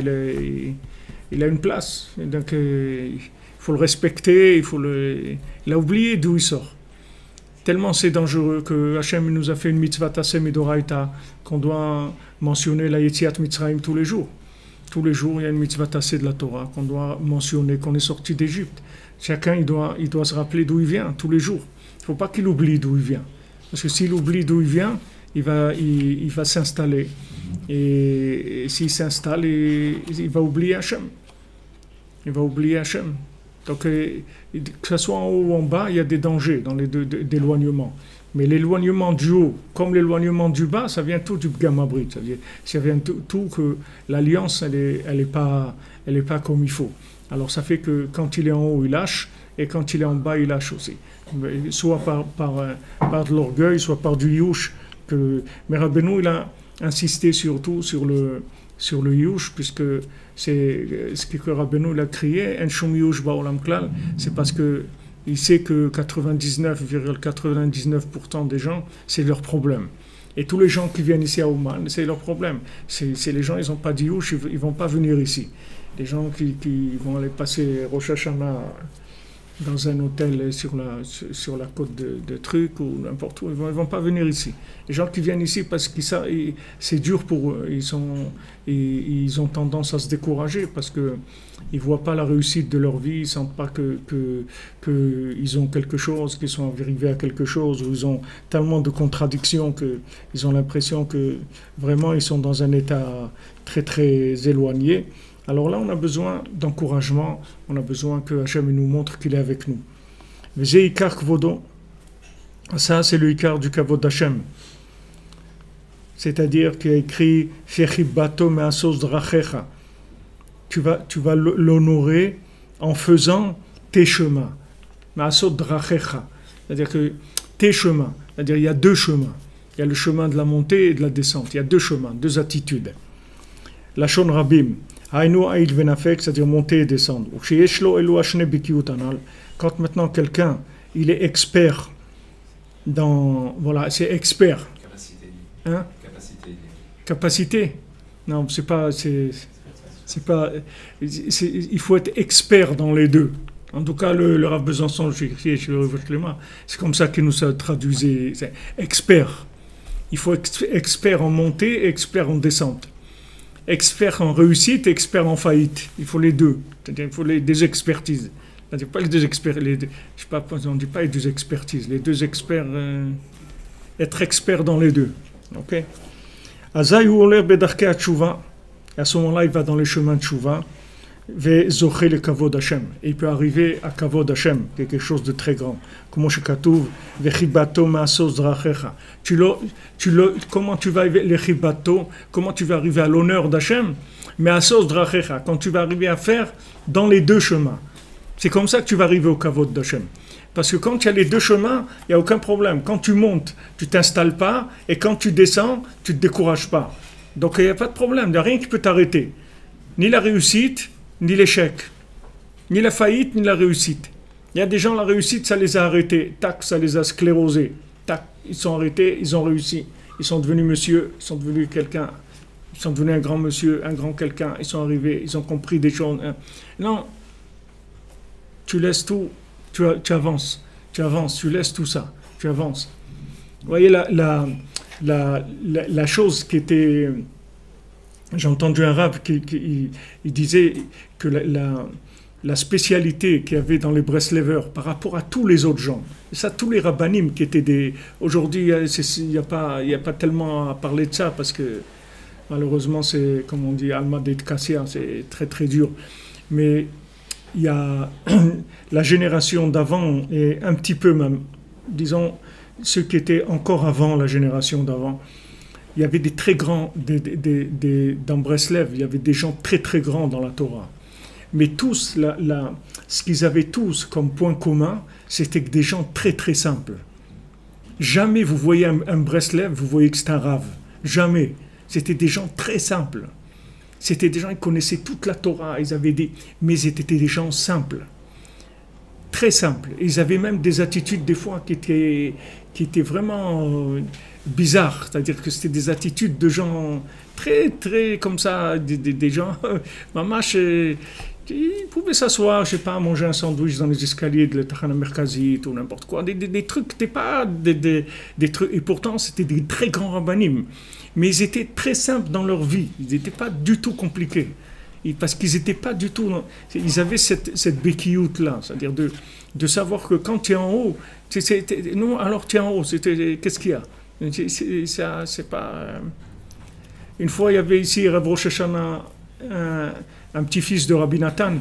[SPEAKER 1] il a une place, donc il faut le respecter, il a oublié d'où il sort. Tellement c'est dangereux que Hachem nous a fait une mitzvah tassé midoraita, qu'on doit mentionner la Yetziat Mitzrayim tous les jours. Tous les jours, il y a une mitzvah tassé de la Torah qu'on doit mentionner, qu'on est sorti d'Égypte. Chacun, il doit se rappeler d'où il vient, tous les jours. Il ne faut pas qu'il oublie d'où il vient. Parce que s'il oublie d'où il vient, il va s'installer. Et s'il s'installe, il va oublier Hachem. Il va oublier Hachem. Donc, que ce soit en haut ou en bas, il y a des dangers dans les deux d'éloignement. Mais l'éloignement du haut, comme l'éloignement du bas, ça vient tout du Gam Abrit. Ça vient tout que l'alliance, elle est pas comme il faut. Alors ça fait que quand il est en haut, il lâche, et quand il est en bas, il lâche aussi. Soit par de l'orgueil, soit par du yush. Mais Rabbeinu, il a insisté surtout sur le yush, puisque c'est ce que Rabbeinu il a crié, En shum yush ba'olam klal, c'est parce que il sait que 99,99% des gens, c'est leur problème. Et tous les gens qui viennent ici à Ouman, c'est leur problème. C'est les gens, ils n'ont pas de yush, ils ne vont pas venir ici. Les gens qui vont aller passer Rosh Hashanah dans un hôtel sur la côte de trucs ou n'importe où, ils vont pas venir ici. Les gens qui viennent ici parce que c'est dur pour eux, ils ont tendance à se décourager parce que ils voient pas la réussite de leur vie, ils sentent pas que ils ont quelque chose, qu'ils sont arrivés à quelque chose, ou ils ont tellement de contradictions qu'ils ont l'impression que vraiment ils sont dans un état très très éloigné. Alors là, on a besoin d'encouragement, on a besoin que Hachem nous montre qu'il est avec nous. V'zeh ikar kvodo, ça c'est le ikar du kavod d'Hachem. C'est-à-dire qu'il a écrit Fechibato me'asos drachecha. Tu vas l'honorer en faisant tes chemins. Me'asos drachecha. C'est-à-dire que tes chemins, c'est-à-dire il y a deux chemins. Il y a le chemin de la montée et de la descente. Il y a deux chemins, deux attitudes. Lachon Rabim. Haïnu Aïl Venafek, c'est-à-dire monter et descendre. Quand maintenant quelqu'un, il est expert dans... Voilà, c'est expert.
[SPEAKER 2] Capacité.
[SPEAKER 1] Hein?
[SPEAKER 2] Capacité.
[SPEAKER 1] Capacité? Non, c'est pas... il faut être expert dans les deux. En tout cas, le Rav Besançon, c'est comme ça qu'il nous a traduit. C'est expert. Il faut être expert en montée et expert en descente. Expert en réussite et expert en faillite. Il faut les deux. C'est-à-dire il faut des expertises. C'est-à-dire pas les deux experts. Je sais pas, on ne dit pas les deux expertises. Les deux experts, être expert dans les deux. Ok. Azaï ou oler bedarke atchouva. À ce moment-là, il va dans les chemins de Tchouva. Zoché le kavod Hashem. Et il peut arriver à kavod Hashem, quelque chose de très grand. Comment tu vas arriver comment tu vas arriver à l'honneur d'Hashem, mais asos drachecha, quand tu vas arriver à faire dans les deux chemins. C'est comme ça que tu vas arriver au kavod d'Hashem. Parce que quand tu as les deux chemins, il n'y a aucun problème. Quand tu montes, tu ne t'installes pas, et quand tu descends, tu ne te décourages pas. Donc il n'y a pas de problème, il n'y a rien qui peut t'arrêter. Ni la réussite, ni l'échec. Ni la faillite, ni la réussite. Il y a des gens, la réussite, ça les a arrêtés. Tac, ça les a sclérosés. Tac, ils sont arrêtés, ils ont réussi. Ils sont devenus monsieur, ils sont devenus quelqu'un. Ils sont devenus un grand monsieur, un grand quelqu'un. Ils sont arrivés, ils ont compris des choses. Non, tu laisses tout, tu avances. Tu avances, tu laisses tout ça. Tu avances. Vous voyez, la chose qui était... J'ai entendu un rabbin qui disait que la spécialité qu'il y avait dans les Breslevers par rapport à tous les autres gens, et ça, tous les rabbanim qui étaient des... Aujourd'hui, il n'y a pas tellement à parler de ça parce que malheureusement, c'est, comme on dit, Alma de Kassia, c'est très très dur. Mais il y a la génération d'avant et un petit peu même, disons, ceux qui étaient encore avant la génération d'avant. Il y avait des très grands, dans Breslev, il y avait des gens très très grands dans la Torah. Mais tous, ce qu'ils avaient tous comme point commun, c'était que des gens très très simples. Jamais vous voyez un Breslev, vous voyez que c'est un rave. Jamais. C'était des gens très simples. C'était des gens qui connaissaient toute la Torah, mais ils étaient des gens simples. Très simples. Ils avaient même des attitudes des fois qui étaient vraiment... bizarre, c'est-à-dire que c'était des attitudes de gens très, très comme ça, des gens, maman, ils pouvaient s'asseoir, je sais pas, manger un sandwich dans les escaliers de la Tachana Merkazit ou n'importe quoi, des trucs, c'était pas des trucs, et pourtant c'était des très grands rabbanim, mais ils étaient très simples dans leur vie, ils n'étaient pas du tout compliqués, parce qu'ils n'étaient pas du tout, ils avaient cette béquilloute-là, c'est-à-dire de savoir que quand tu es en haut, non, alors tu es en haut, qu'est-ce qu'il y a? C'est pas... Une fois, il y avait ici Rav Rosh Hashanah, un petit-fils de Rabbi Nathan,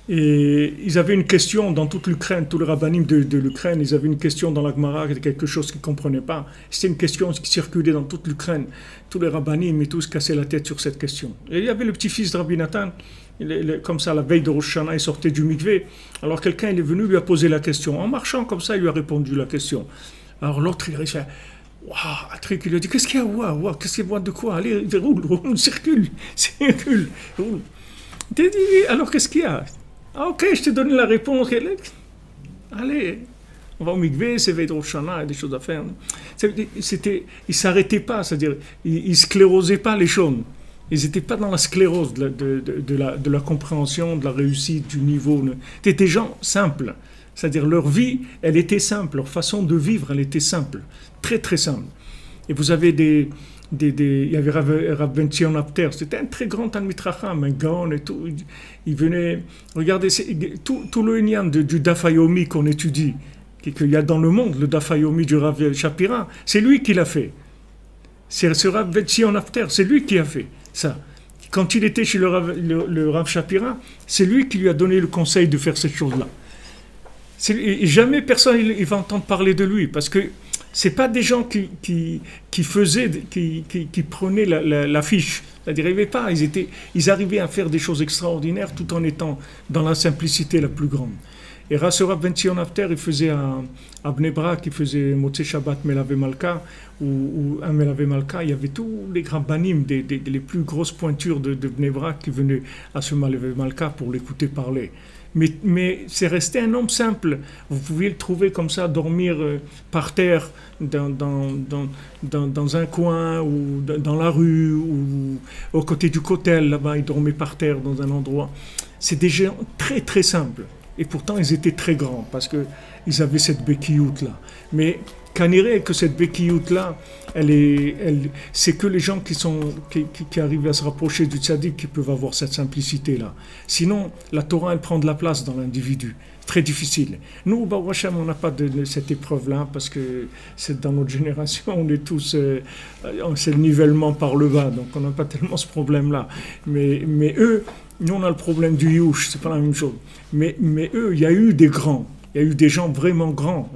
[SPEAKER 1] et ils avaient une question dans toute l'Ukraine, tous les rabbanim de l'Ukraine, ils avaient une question dans la Gemara, quelque chose qu'ils ne comprenaient pas. C'était une question qui circulait dans toute l'Ukraine. Tous les rabbanim et tous se cassaient la tête sur cette question. Et il y avait le petit-fils de Rabbi Nathan, comme ça, la veille de Rosh Hashanah, il sortait du mikvé. Alors quelqu'un, il est venu lui a posé la question. En marchant comme ça, il lui a répondu la question. Alors l'autre, il a fait waouh, un truc, il lui a dit qu'est-ce qu'il y a, waouh, qu'est-ce qu'il y a de quoi, allez, roule, circule, roule. Il dit alors qu'est-ce qu'il y a? Ah ok, je te donne la réponse. Allez, on va au mikvé, c'est veille de Rosh Hashanah, il y a des choses à faire. Il s'arrêtait pas, c'est-à-dire, il sclérosait pas les choses. Ils n'étaient pas dans la sclérose de la compréhension, de la réussite, du niveau. C'était des gens simples. C'est-à-dire leur vie, elle était simple, leur façon de vivre, elle était simple, très très simple. Et vous avez il y avait Rav Ben Zion Apter, c'était un très grand Talmid Chacham, un Gaon et tout. Il venait, regardez, tout le Inyan du Daf Yomi qu'on étudie, qu'il y a dans le monde, le Daf Yomi du Rav Shapira, c'est lui qui l'a fait. C'est ce Rav Ben Zion Apter, c'est lui qui a fait ça. Quand il était chez le Rav Shapira, c'est lui qui lui a donné le conseil de faire cette chose-là. Et jamais personne il va entendre parler de lui, parce que c'est pas des gens qui prenaient l'affiche. C'est-à-dire, ils n'arrivaient pas, ils arrivaient à faire des choses extraordinaires tout en étant dans la simplicité la plus grande. Et Rassera Ben Sion After, il faisait à Bnei Brak, il faisait Motzei Shabbat Melave Malka, ou un Melave Malka, il y avait tous les grands banim, les plus grosses pointures de Bnei Brak qui venaient à ce Melave Malka pour l'écouter parler. Mais c'est resté un homme simple. Vous pouviez le trouver comme ça, dormir par terre, dans un coin, ou dans la rue, ou aux côtés du kotel, là-bas, il dormait par terre dans un endroit. C'est des gens très très simples. Et pourtant, ils étaient très grands, parce qu'ils avaient cette béquilloute-là. Mais Kaniré, que cette béquilloute-là, c'est que les gens qui arrivent à se rapprocher du tzaddik qui peuvent avoir cette simplicité-là. Sinon, la Torah, elle prend de la place dans l'individu. Très difficile. Nous, Baruch Hashem, on n'a pas de cette épreuve-là, parce que c'est dans notre génération, on est tous... c'est le nivellement par le bas, donc on n'a pas tellement ce problème-là. Mais eux, nous, on a le problème du youch, c'est pas la même chose. Mais eux, il y a eu des grands. Il y a eu des gens vraiment grands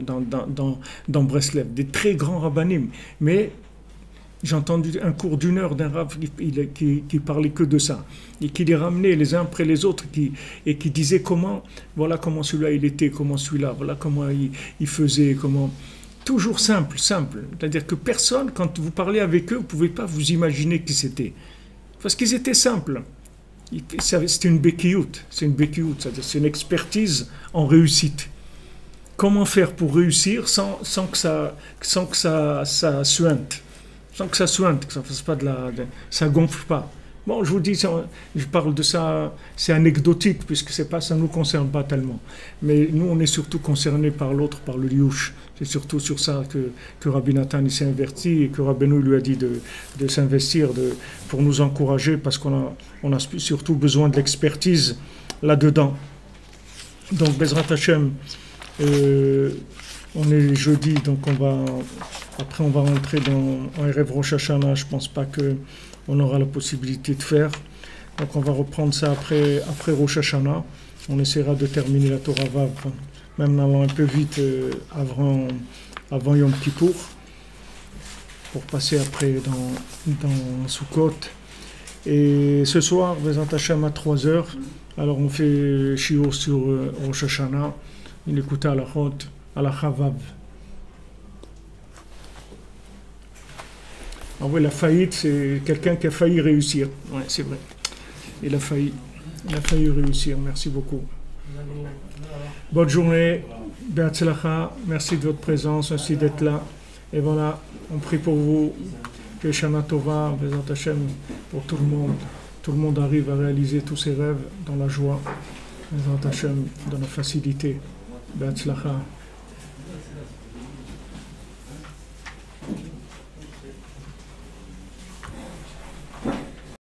[SPEAKER 1] dans Breslev, des très grands rabbanim. Mais j'ai entendu un cours d'1 heure d'un rav qui parlait que de ça. Et qui les ramenait les uns après les autres et qui disait voilà comment celui-là il était, comment celui-là, voilà comment il faisait, comment... Toujours simple. C'est-à-dire que personne, quand vous parlez avec eux, vous ne pouvez pas vous imaginer qui c'était. Parce qu'ils étaient simples. C'était une béquilloute, c'est-à-dire c'est une expertise en réussite. Comment faire pour réussir sans que ça suinte, que ça fasse pas ça gonfle pas. Bon, je vous dis, je parle de ça, c'est anecdotique puisque ça nous concerne pas tellement. Mais nous, on est surtout concernés par l'autre, par le liouche. C'est surtout sur ça que Rabbi Nathan s'est investi et que Rabbeinu lui a dit de s'investir, pour nous encourager, parce qu'on a surtout besoin de l'expertise là-dedans. Donc, Bezrat Hashem, on est jeudi, donc après on va rentrer en Erev Rosh Hashanah. Je pense pas qu'on aura la possibilité de faire. Donc on va reprendre ça après Rosh Hashanah. On essaiera de terminer la Torah Vav, même en allant un peu vite avant Yom Kippour, pour passer après dans Sukkot. Et ce soir, Bezrat Hashem à 3h, alors on fait shiur sur Rosh Hashanah. Il écoutait à la Chavav. Ah oui, la faillite, c'est quelqu'un qui a failli réussir. Oui, c'est vrai. Il a failli réussir. Merci beaucoup. Bonne journée. Be'atzlacha. Merci de votre présence, merci d'être là. Et voilà, on prie pour vous. Que Shana Tova, Bezrat Hashem, pour tout le monde. Tout le monde arrive à réaliser tous ses rêves dans la joie. Bezrat Hashem, dans la facilité. Be'atzlacha.